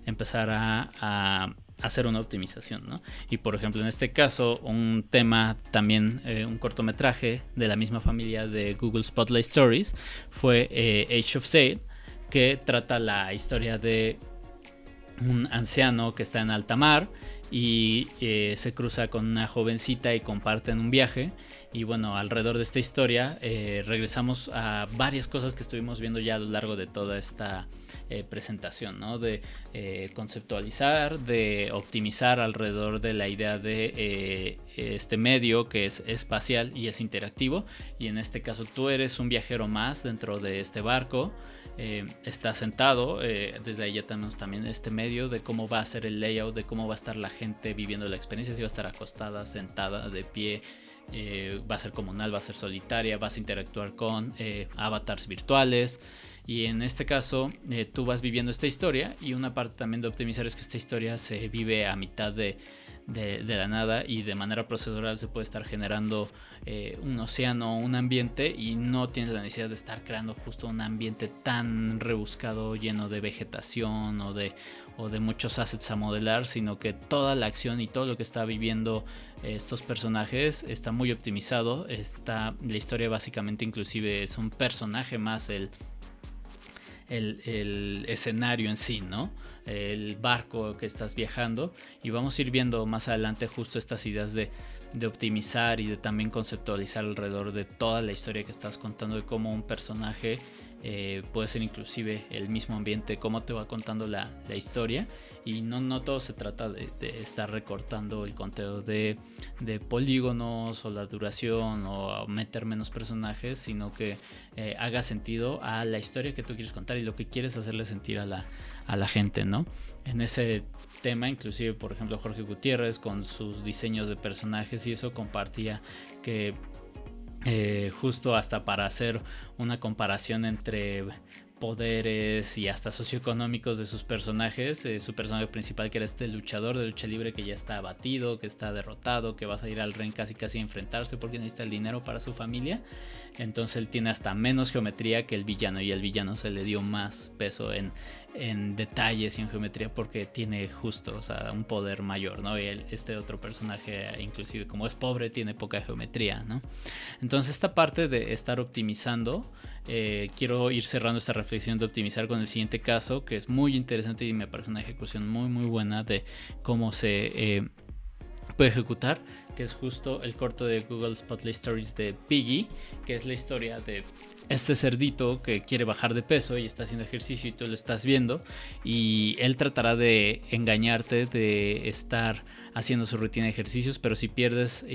empezar a hacer una optimización, ¿no? Y por ejemplo, en este caso, un tema también, un cortometraje de la misma familia de Google Spotlight Stories fue Age of Sail, que trata la historia de un anciano que está en alta mar y se cruza con una jovencita y comparten un viaje. Y bueno, alrededor de esta historia regresamos a varias cosas que estuvimos viendo ya a lo largo de toda esta presentación, ¿no? De conceptualizar, de optimizar alrededor de la idea de este medio que es espacial y es interactivo. Y en este caso tú eres un viajero más dentro de este barco. Está sentado, desde ahí ya tenemos también este medio de cómo va a ser el layout, de cómo va a estar la gente viviendo la experiencia, si va a estar acostada, sentada, de pie, va a ser comunal, va a ser solitaria, vas a interactuar con avatars virtuales. Y en este caso tú vas viviendo esta historia, y una parte también de optimizar es que esta historia se vive a mitad de la nada, y de manera procedural se puede estar generando un océano, un ambiente, y no tienes la necesidad de estar creando justo un ambiente tan rebuscado lleno de vegetación o de muchos assets a modelar, sino que toda la acción y todo lo que está viviendo estos personajes está muy optimizado. La historia básicamente inclusive es un personaje más el escenario en sí, ¿no? El barco que estás viajando, y vamos a ir viendo más adelante justo estas ideas de optimizar y de también conceptualizar alrededor de toda la historia que estás contando, de cómo un personaje puede ser inclusive el mismo ambiente, cómo te va contando la historia. Y no todo se trata de estar recortando el conteo de polígonos o la duración o meter menos personajes, sino que haga sentido a la historia que tú quieres contar y lo que quieres hacerle sentir a la gente, ¿no? En ese tema, inclusive, por ejemplo, Jorge Gutiérrez con sus diseños de personajes y eso compartía que justo hasta para hacer una comparación entre poderes y hasta socioeconómicos de sus personajes, su personaje principal, que era este luchador de lucha libre que ya está abatido, que está derrotado, que va a salir al ring casi a enfrentarse porque necesita el dinero para su familia. Entonces él tiene hasta menos geometría que el villano, y el villano se le dio más peso en detalles y en geometría porque tiene justo, o sea, un poder mayor, ¿no? Y este otro personaje, inclusive como es pobre, tiene poca geometría, ¿no? Entonces esta parte de estar optimizando, quiero ir cerrando esta reflexión de optimizar con el siguiente caso, que es muy interesante y me parece una ejecución muy muy buena de cómo se puede ejecutar, que es justo el corto de Google Spotlight Stories de Piggy, que es la historia de este cerdito que quiere bajar de peso y está haciendo ejercicio y tú lo estás viendo, y él tratará de engañarte de estar haciendo su rutina de ejercicios, pero si pierdes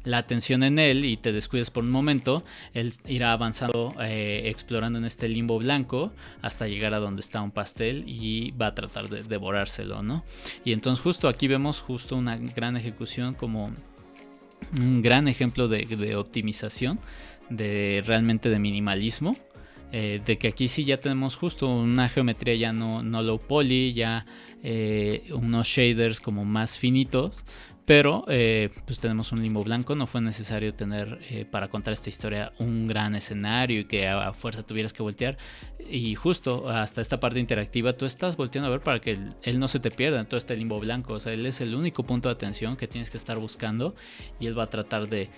la atención en él y te descuidas por un momento, él irá avanzando, explorando en este limbo blanco hasta llegar a donde está un pastel y va a tratar de devorárselo, ¿no? Y entonces justo aquí vemos justo una gran ejecución, como un gran ejemplo de optimización, de realmente de minimalismo, de que aquí sí ya tenemos justo una geometría ya no low poly, ya unos shaders como más finitos, pero pues tenemos un limbo blanco. No fue necesario tener para contar esta historia un gran escenario y que a fuerza tuvieras que voltear, y justo hasta esta parte interactiva tú estás volteando a ver para que él no se te pierda en todo este limbo blanco. O sea, él es el único punto de atención que tienes que estar buscando, y él va a tratar de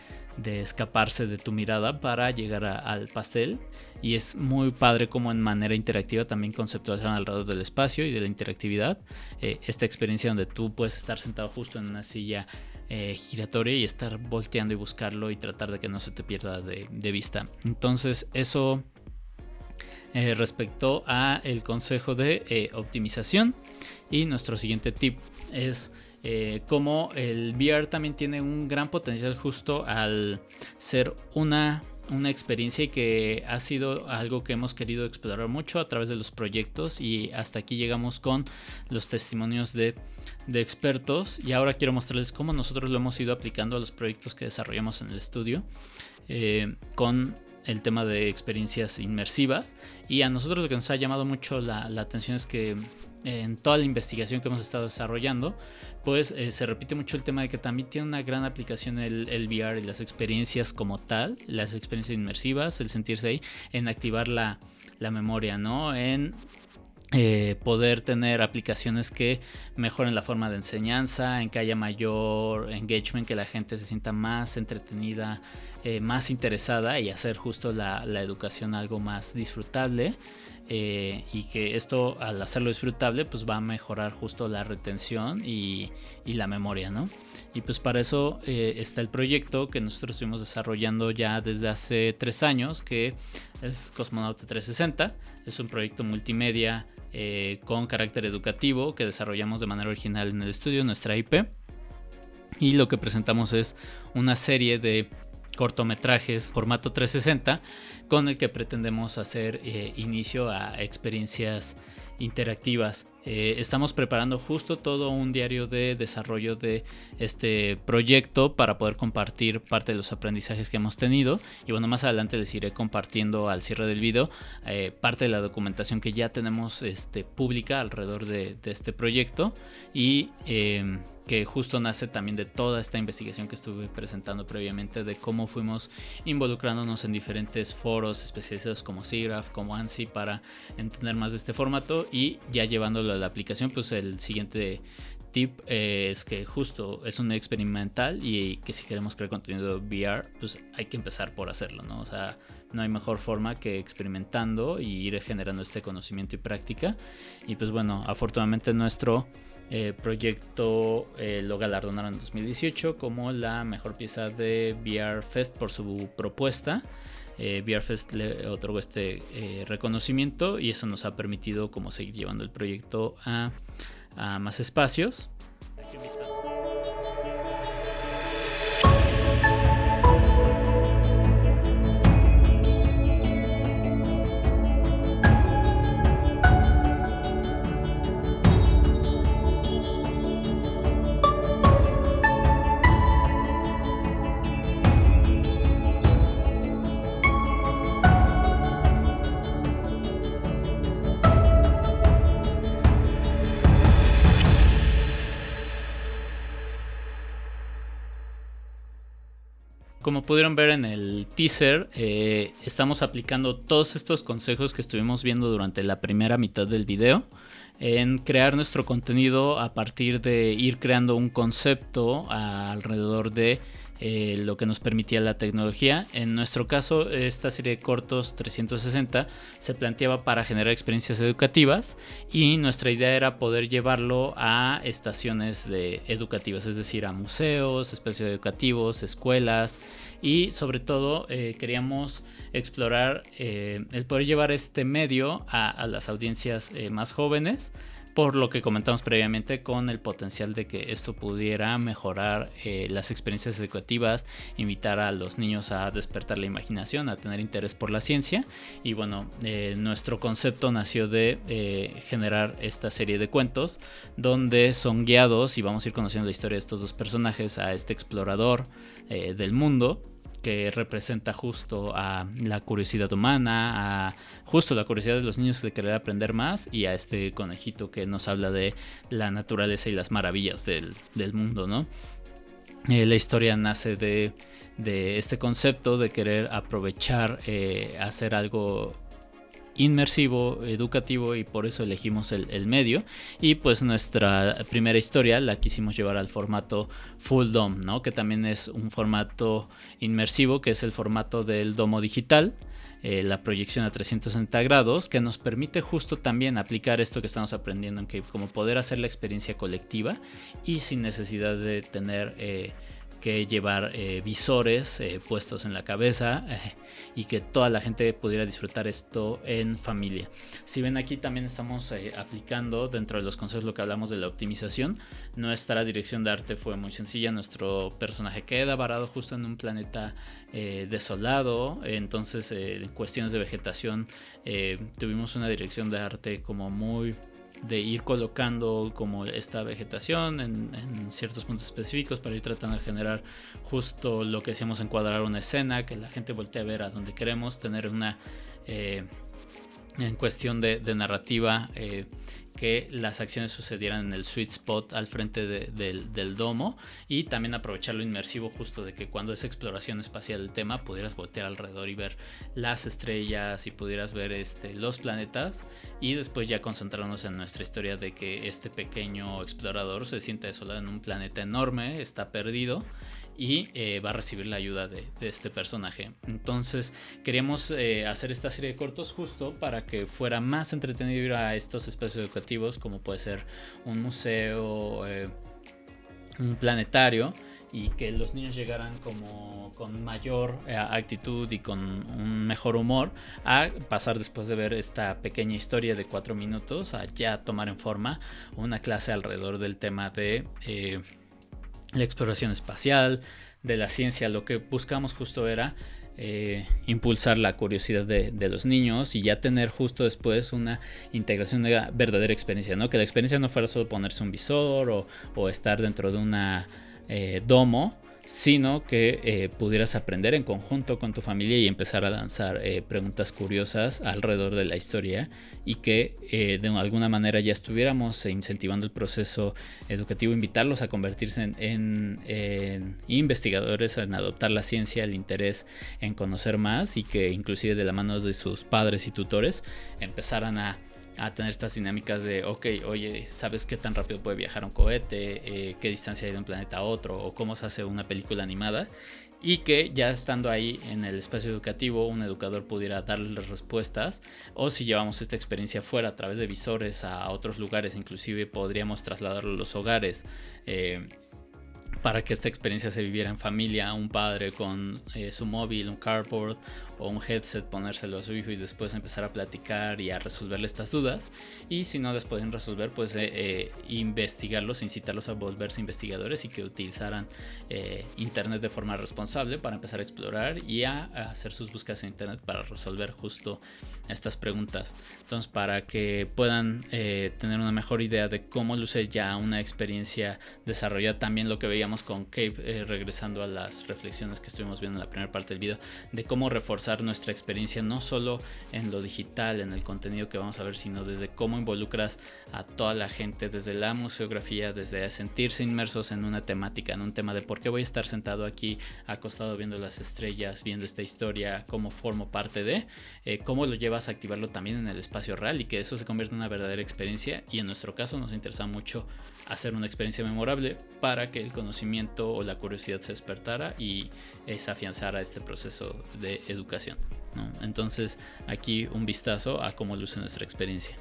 escaparse de tu mirada para llegar al pastel. Y es muy padre como en manera interactiva también conceptualizan alrededor del espacio y de la interactividad esta experiencia donde tú puedes estar sentado justo en una silla giratoria y estar volteando y buscarlo y tratar de que no se te pierda de vista. Entonces eso respecto a el consejo de optimización. Y nuestro siguiente tip es cómo el VR también tiene un gran potencial justo al ser una experiencia, y que ha sido algo que hemos querido explorar mucho a través de los proyectos, y hasta aquí llegamos con los testimonios de expertos. Y ahora quiero mostrarles cómo nosotros lo hemos ido aplicando a los proyectos que desarrollamos en el estudio con el tema de experiencias inmersivas. Y a nosotros lo que nos ha llamado mucho la atención es que en toda la investigación que hemos estado desarrollando, pues se repite mucho el tema de que también tiene una gran aplicación el VR y las experiencias como tal, las experiencias inmersivas, el sentirse ahí, en activar la memoria, ¿no? En poder tener aplicaciones que mejoren la forma de enseñanza, en que haya mayor engagement, que la gente se sienta más entretenida, más interesada, y hacer justo la educación algo más disfrutable, y que esto, al hacerlo disfrutable, pues va a mejorar justo la retención y la memoria, ¿no? Y pues para eso está el proyecto que nosotros estuvimos desarrollando ya desde hace 3 años, que es Cosmonauta 360. Es un proyecto multimedia con carácter educativo que desarrollamos de manera original en el estudio, nuestra IP. Y lo que presentamos es una serie de cortometrajes formato 360 con el que pretendemos hacer inicio a experiencias interactivas. Estamos preparando justo todo un diario de desarrollo de este proyecto para poder compartir parte de los aprendizajes que hemos tenido, y bueno, más adelante les iré compartiendo al cierre del video parte de la documentación que ya tenemos pública alrededor de este proyecto, y que justo nace también de toda esta investigación que estuve presentando previamente, de cómo fuimos involucrándonos en diferentes foros especializados como SIGGRAPH, como ANSI, para entender más de este formato, y ya llevándolo a la aplicación, pues el siguiente tip es que justo es un experimental, y que si queremos crear contenido VR, pues hay que empezar por hacerlo, ¿no? O sea, no hay mejor forma que experimentando y ir generando este conocimiento y práctica. Y pues bueno, afortunadamente nuestro proyecto lo galardonaron en 2018 como la mejor pieza de VR Fest por su propuesta. VR Fest le otorgó este reconocimiento, y eso nos ha permitido como seguir llevando el proyecto a más espacios. Aquí un vistazo. Como pudieron ver en el teaser, estamos aplicando todos estos consejos que estuvimos viendo durante la primera mitad del video en crear nuestro contenido a partir de ir creando un concepto alrededor de lo que nos permitía la tecnología. En nuestro caso, esta serie de cortos 360 se planteaba para generar experiencias educativas, y nuestra idea era poder llevarlo a estaciones educativas, es decir, a museos, espacios educativos, escuelas, y sobre todo queríamos explorar el poder llevar este medio a las audiencias más jóvenes, por lo que comentamos previamente, con el potencial de que esto pudiera mejorar las experiencias educativas, invitar a los niños a despertar la imaginación, a tener interés por la ciencia. Y bueno, nuestro concepto nació de generar esta serie de cuentos donde son guiados, y vamos a ir conociendo la historia de estos dos personajes, a este explorador del mundo, que representa justo a la curiosidad humana, a justo la curiosidad de los niños de querer aprender más, y a este conejito que nos habla de la naturaleza y las maravillas del mundo, ¿no? La historia nace de este concepto de querer aprovechar, hacer algo inmersivo, educativo, y por eso elegimos el medio. Y pues nuestra primera historia la quisimos llevar al formato Full Dome, ¿no? Que también es un formato inmersivo, que es el formato del domo digital, la proyección a 360 grados, que nos permite justo también aplicar esto que estamos aprendiendo, en que como poder hacer la experiencia colectiva y sin necesidad de tener que llevar visores puestos en la cabeza, y que toda la gente pudiera disfrutar esto en familia. Si ven, aquí también estamos aplicando dentro de los consejos lo que hablamos de la optimización. Nuestra dirección de arte fue muy sencilla. Nuestro personaje queda varado justo en un planeta desolado, entonces en cuestiones de vegetación tuvimos una dirección de arte como muy de ir colocando como esta vegetación en ciertos puntos específicos, para ir tratando de generar justo lo que decíamos, encuadrar una escena, que la gente voltee a ver a donde queremos, tener una en cuestión de narrativa, que las acciones sucedieran en el sweet spot al frente del domo, y también aprovechar lo inmersivo justo de que cuando es exploración espacial el tema pudieras voltear alrededor y ver las estrellas y pudieras ver los planetas, y después ya concentrarnos en nuestra historia de que este pequeño explorador se siente desolado en un planeta enorme, está perdido y va a recibir la ayuda de este personaje. Entonces queríamos hacer esta serie de cortos justo para que fuera más entretenido ir a estos espacios educativos, como puede ser un museo, un planetario, y que los niños llegaran como con mayor actitud y con un mejor humor a pasar, después de ver esta pequeña historia de 4 minutos, a ya tomar en forma una clase alrededor del tema de la exploración espacial, de la ciencia. Lo que buscamos justo era impulsar la curiosidad de los niños, y ya tener justo después una integración de una verdadera experiencia, ¿no? Que la experiencia no fuera solo ponerse un visor o estar dentro de una domo, sino que pudieras aprender en conjunto con tu familia y empezar a lanzar preguntas curiosas alrededor de la historia, y que de alguna manera ya estuviéramos incentivando el proceso educativo, invitarlos a convertirse en investigadores, en adoptar la ciencia, el interés en conocer más, y que inclusive de la mano de sus padres y tutores empezaran a tener estas dinámicas de oye, ¿sabes qué tan rápido puede viajar un cohete? ¿Qué distancia hay de un planeta a otro? ¿O cómo se hace una película animada? Y que ya estando ahí en el espacio educativo, un educador pudiera darles respuestas, o si llevamos esta experiencia fuera a través de visores a otros lugares, inclusive podríamos trasladarlo a los hogares, para que esta experiencia se viviera en familia, un padre con su móvil, un cardboard o un headset, ponérselo a su hijo y después empezar a platicar y a resolverle estas dudas. Y si no les pueden resolver, pues investigarlos, incitarlos a volverse investigadores y que utilizaran internet de forma responsable para empezar a explorar y a hacer sus búsquedas en internet para resolver justo estas preguntas. Entonces, para que puedan tener una mejor idea de cómo luce ya una experiencia desarrollada, también lo que veíamos con Cape, regresando a las reflexiones que estuvimos viendo en la primera parte del video, de cómo reforzar nuestra experiencia no solo en lo digital, en el contenido que vamos a ver, sino desde cómo involucras a toda la gente, desde la museografía, desde sentirse inmersos en una temática, en un tema de por qué voy a estar sentado aquí acostado viendo las estrellas, viendo esta historia, cómo formo parte de, cómo lo llevas a activarlo también en el espacio real y que eso se convierta en una verdadera experiencia. Y en nuestro caso nos interesa mucho hacer una experiencia memorable para que el conocimiento o la curiosidad se despertara y se afianzara este proceso de educación, ¿no? Entonces aquí un vistazo a cómo luce nuestra experiencia.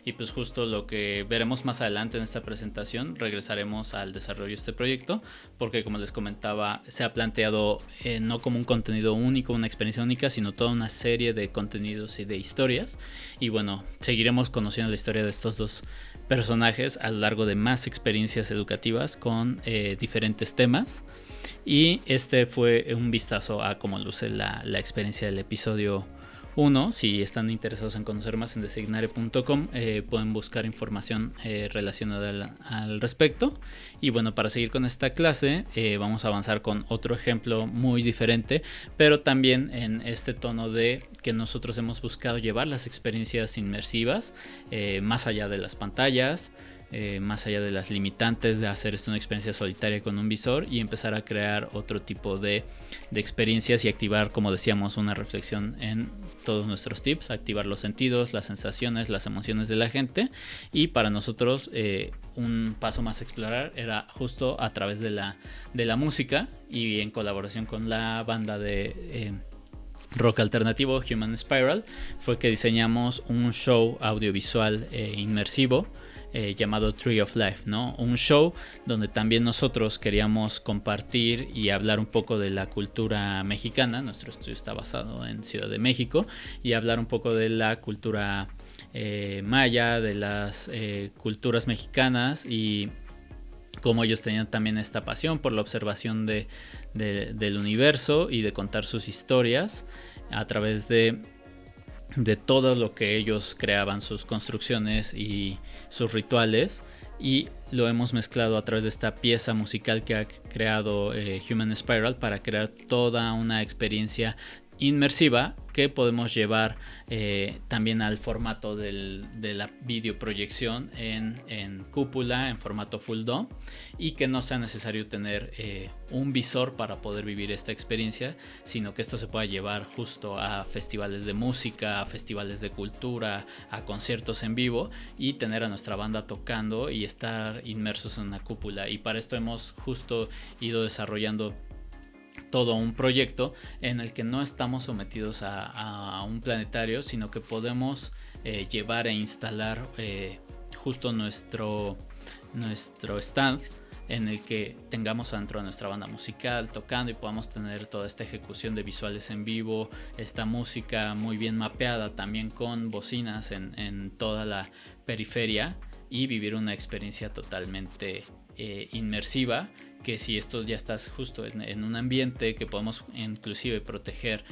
Y pues justo lo que veremos más adelante en esta presentación, regresaremos al desarrollo de este proyecto, porque como les comentaba, se ha planteado no como un contenido único, una experiencia única, sino toda una serie de contenidos y de historias. Y bueno, seguiremos conociendo la historia de estos dos personajes a lo largo de más experiencias educativas con diferentes temas. Y este fue un vistazo a cómo luce la experiencia del episodio 1. Si están interesados en conocer más, en designare.com pueden buscar información relacionada al respecto. Y bueno, para seguir con esta clase vamos a avanzar con otro ejemplo muy diferente, pero también en este tono de que nosotros hemos buscado llevar las experiencias inmersivas más allá de las pantallas, más allá de las limitantes de hacer esto una experiencia solitaria con un visor, y empezar a crear otro tipo de experiencias y activar, como decíamos, una reflexión en todos nuestros tips, activar los sentidos, las sensaciones, las emociones de la gente. Y para nosotros un paso más a explorar era justo a través de la música, y en colaboración con la banda de rock alternativo Human Spiral fue que diseñamos un show audiovisual inmersivo llamado Tree of Life, ¿no? Un show donde también nosotros queríamos compartir y hablar un poco de la cultura mexicana. Nuestro estudio está basado en Ciudad de México, y hablar un poco de la cultura maya, de las culturas mexicanas, y cómo ellos tenían también esta pasión por la observación del universo y de contar sus historias a través de todo lo que ellos creaban, sus construcciones y sus rituales. Y lo hemos mezclado a través de esta pieza musical que ha creado Human Spiral para crear toda una experiencia inmersiva que podemos llevar también al formato de la videoproyección en cúpula, en formato full dome, y que no sea necesario tener un visor para poder vivir esta experiencia, sino que esto se pueda llevar justo a festivales de música, a festivales de cultura, a conciertos en vivo, y tener a nuestra banda tocando y estar inmersos en una cúpula. Y para esto hemos justo ido desarrollando todo un proyecto en el que no estamos sometidos a un planetario, sino que podemos llevar e instalar justo nuestro stand, en el que tengamos adentro a nuestra banda musical tocando y podamos tener toda esta ejecución de visuales en vivo, esta música muy bien mapeada también con bocinas en toda la periferia, y vivir una experiencia totalmente inmersiva, que si esto ya estás justo en un ambiente que podemos inclusive proteger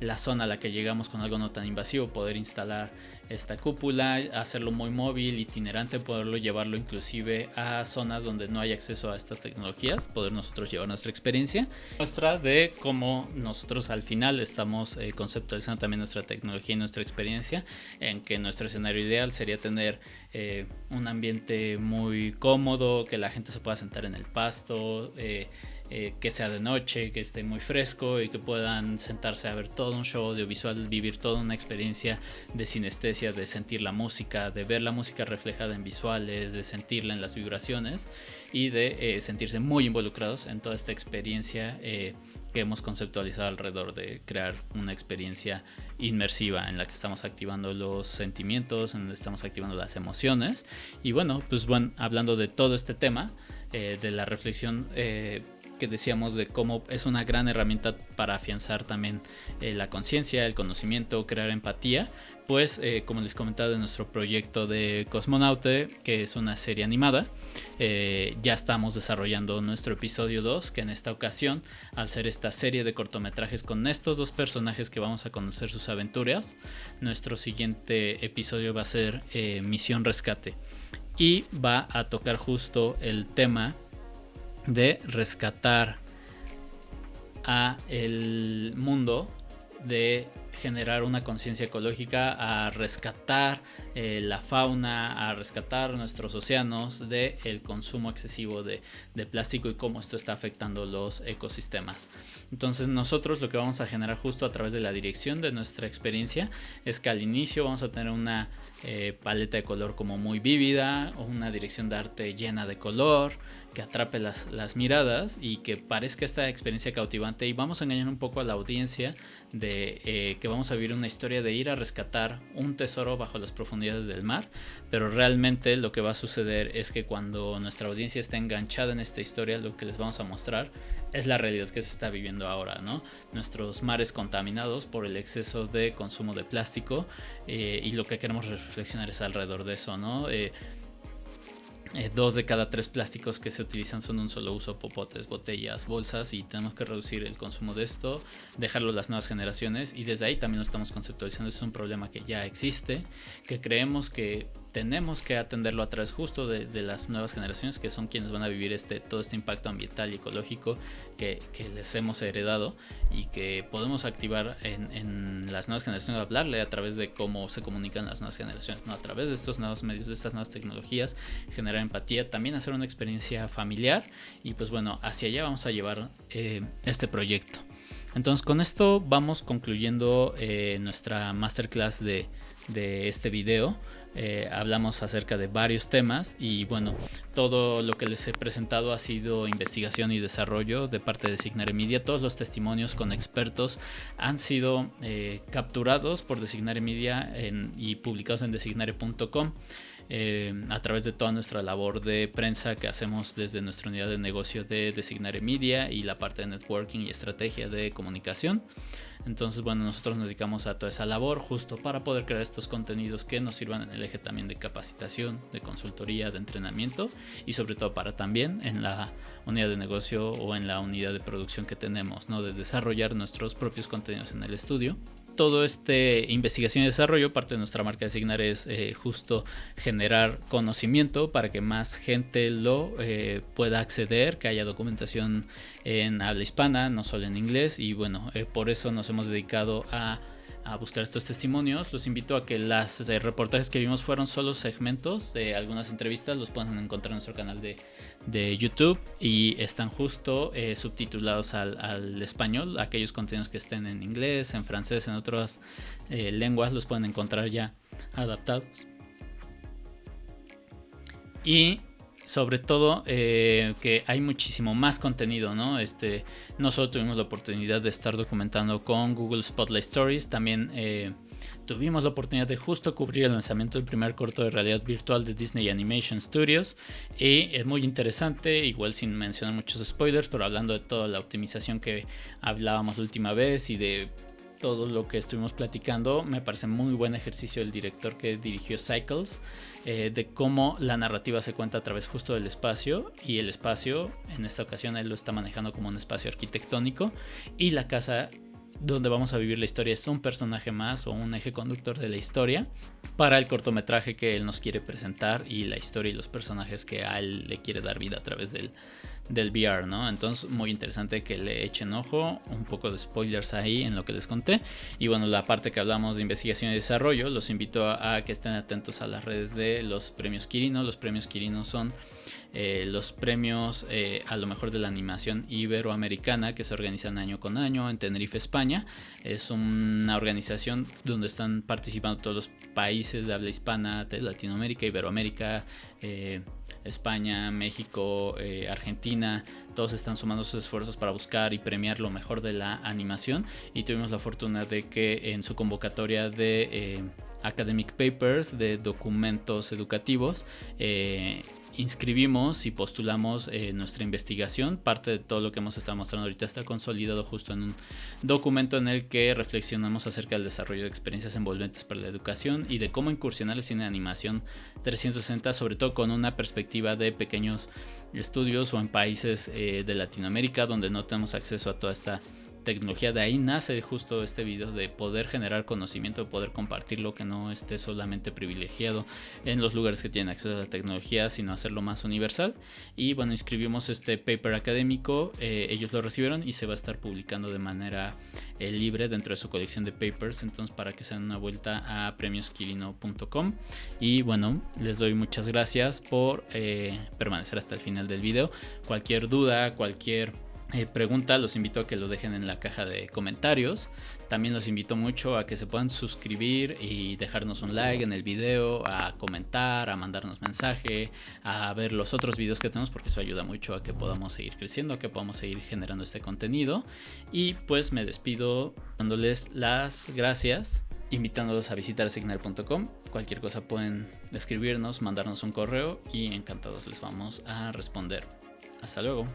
la zona a la que llegamos con algo no tan invasivo, poder instalar esta cúpula, hacerlo muy móvil, itinerante, poderlo llevarlo inclusive a zonas donde no hay acceso a estas tecnologías, poder nosotros llevar nuestra experiencia, muestra de cómo nosotros al final estamos conceptualizando también nuestra tecnología y nuestra experiencia, en que nuestro escenario ideal sería tener un ambiente muy cómodo, que la gente se pueda sentar en el pasto, que sea de noche, que esté muy fresco y que puedan sentarse a ver todo un show audiovisual, vivir toda una experiencia de sinestesia, de sentir la música, de ver la música reflejada en visuales, de sentirla en las vibraciones y de sentirse muy involucrados en toda esta experiencia que hemos conceptualizado alrededor de crear una experiencia inmersiva en la que estamos activando los sentimientos, en la que estamos activando las emociones. Y bueno, pues bueno, hablando de todo este tema, de la reflexión que decíamos de cómo es una gran herramienta para afianzar también la conciencia, el conocimiento, crear empatía, pues como les comentaba de nuestro proyecto de Cosmonaute, que es una serie animada, ya estamos desarrollando nuestro episodio 2, que en esta ocasión, al ser esta serie de cortometrajes con estos dos personajes que vamos a conocer sus aventuras, nuestro siguiente episodio va a ser Misión Rescate, y va a tocar justo el tema de rescatar a el mundo, de generar una conciencia ecológica, a rescatar la fauna, a rescatar nuestros océanos del consumo excesivo de plástico y cómo esto está afectando los ecosistemas. Entonces nosotros lo que vamos a generar justo a través de la dirección de nuestra experiencia es que al inicio vamos a tener una paleta de color como muy vívida, o una dirección de arte llena de color, que atrape las miradas y que parezca esta experiencia cautivante, y vamos a engañar un poco a la audiencia de que vamos a vivir una historia de ir a rescatar un tesoro bajo las profundidades del mar, pero realmente lo que va a suceder es que cuando nuestra audiencia está enganchada en esta historia, lo que les vamos a mostrar es la realidad que se está viviendo ahora, ¿no? Nuestros mares contaminados por el exceso de consumo de plástico, y lo que queremos reflexionar es alrededor de eso, ¿no? 2 de cada 3 plásticos que se utilizan son un solo uso: popotes, botellas, bolsas, y tenemos que reducir el consumo de esto, dejarlo a las nuevas generaciones, y desde ahí también lo estamos conceptualizando. Es un problema que ya existe, que creemos que tenemos que atenderlo a través justo de las nuevas generaciones, que son quienes van a vivir todo este impacto ambiental y ecológico que les hemos heredado, y que podemos activar en las nuevas generaciones, hablarle a través de cómo se comunican las nuevas generaciones, ¿no? A través de estos nuevos medios, de estas nuevas tecnologías, generar empatía, también hacer una experiencia familiar, y pues bueno, hacia allá vamos a llevar este proyecto. Entonces con esto vamos concluyendo nuestra masterclass de este video. Hablamos acerca de varios temas, y bueno, todo lo que les he presentado ha sido investigación y desarrollo de parte de Designare Media. Todos los testimonios con expertos han sido capturados por Designare Media y publicados en designare.com. A través de toda nuestra labor de prensa que hacemos desde nuestra unidad de negocio de Designare Media y la parte de networking y estrategia de comunicación. Entonces, bueno, nosotros nos dedicamos a toda esa labor justo para poder crear estos contenidos que nos sirvan en el eje también de capacitación, de consultoría, de entrenamiento, y sobre todo para también en la unidad de negocio o en la unidad de producción que tenemos, ¿no? De desarrollar nuestros propios contenidos en el estudio. todo este investigación y desarrollo, parte de nuestra marca de Signar es justo generar conocimiento para que más gente lo pueda acceder, que haya documentación en habla hispana, no solo en inglés. Y bueno, por eso nos hemos dedicado a buscar estos testimonios. Los invito a que las reportajes que vimos fueron solo segmentos de algunas entrevistas, los pueden encontrar en nuestro canal de YouTube y están justo subtitulados al español. Aquellos contenidos que estén en inglés, en francés, en otras lenguas los pueden encontrar ya adaptados. Y sobre todo que hay muchísimo más contenido, ¿no? No solo tuvimos la oportunidad de estar documentando con Google Spotlight Stories, también tuvimos la oportunidad de justo cubrir el lanzamiento del primer corto de realidad virtual de Disney Animation Studios, y es muy interesante, igual sin mencionar muchos spoilers, pero hablando de toda la optimización que hablábamos la última vez y de todo lo que estuvimos platicando. Me parece muy buen ejercicio el director que dirigió Cycles, de cómo la narrativa se cuenta a través justo del espacio, y el espacio en esta ocasión él lo está manejando como un espacio arquitectónico, y la casa donde vamos a vivir la historia es un personaje más o un eje conductor de la historia para el cortometraje que él nos quiere presentar, y la historia y los personajes que a él le quiere dar vida a través del VR, ¿no? Entonces muy interesante que le echen ojo, un poco de spoilers ahí en lo que les conté. Y bueno, la parte que hablamos de investigación y desarrollo, los invito a que estén atentos a las redes de los premios Quirino. Los premios Quirino son los premios a lo mejor de la animación iberoamericana, que se organizan año con año en Tenerife, España. Es una organización donde están participando todos los países de habla hispana de Latinoamérica, Iberoamérica, España, México, Argentina. Todos están sumando sus esfuerzos para buscar y premiar lo mejor de la animación, y tuvimos la fortuna de que en su convocatoria de Academic Papers, de documentos educativos, inscribimos y postulamos nuestra investigación. Parte de todo lo que hemos estado mostrando ahorita está consolidado justo en un documento en el que reflexionamos acerca del desarrollo de experiencias envolventes para la educación y de cómo incursionar el cine de animación 360, sobre todo con una perspectiva de pequeños estudios o en países de Latinoamérica donde no tenemos acceso a toda esta tecnología. De ahí nace justo este video, de poder generar conocimiento, de poder compartirlo, que no esté solamente privilegiado en los lugares que tienen acceso a la tecnología, sino hacerlo más universal. Y bueno, inscribimos este paper académico, ellos lo recibieron y se va a estar publicando de manera libre dentro de su colección de papers. Entonces, para que se den una vuelta a premiosquirino.com. Y bueno, les doy muchas gracias por permanecer hasta el final del video. Cualquier duda, cualquier pregunta, los invito a que lo dejen en la caja de comentarios. También los invito mucho a que se puedan suscribir y dejarnos un like en el video, a comentar, a mandarnos mensaje, a ver los otros videos que tenemos, porque eso ayuda mucho a que podamos seguir creciendo, a que podamos seguir generando este contenido. Y pues me despido dándoles las gracias, invitándolos a visitar signar.com. Cualquier cosa pueden escribirnos, mandarnos un correo y encantados les vamos a responder. Hasta luego.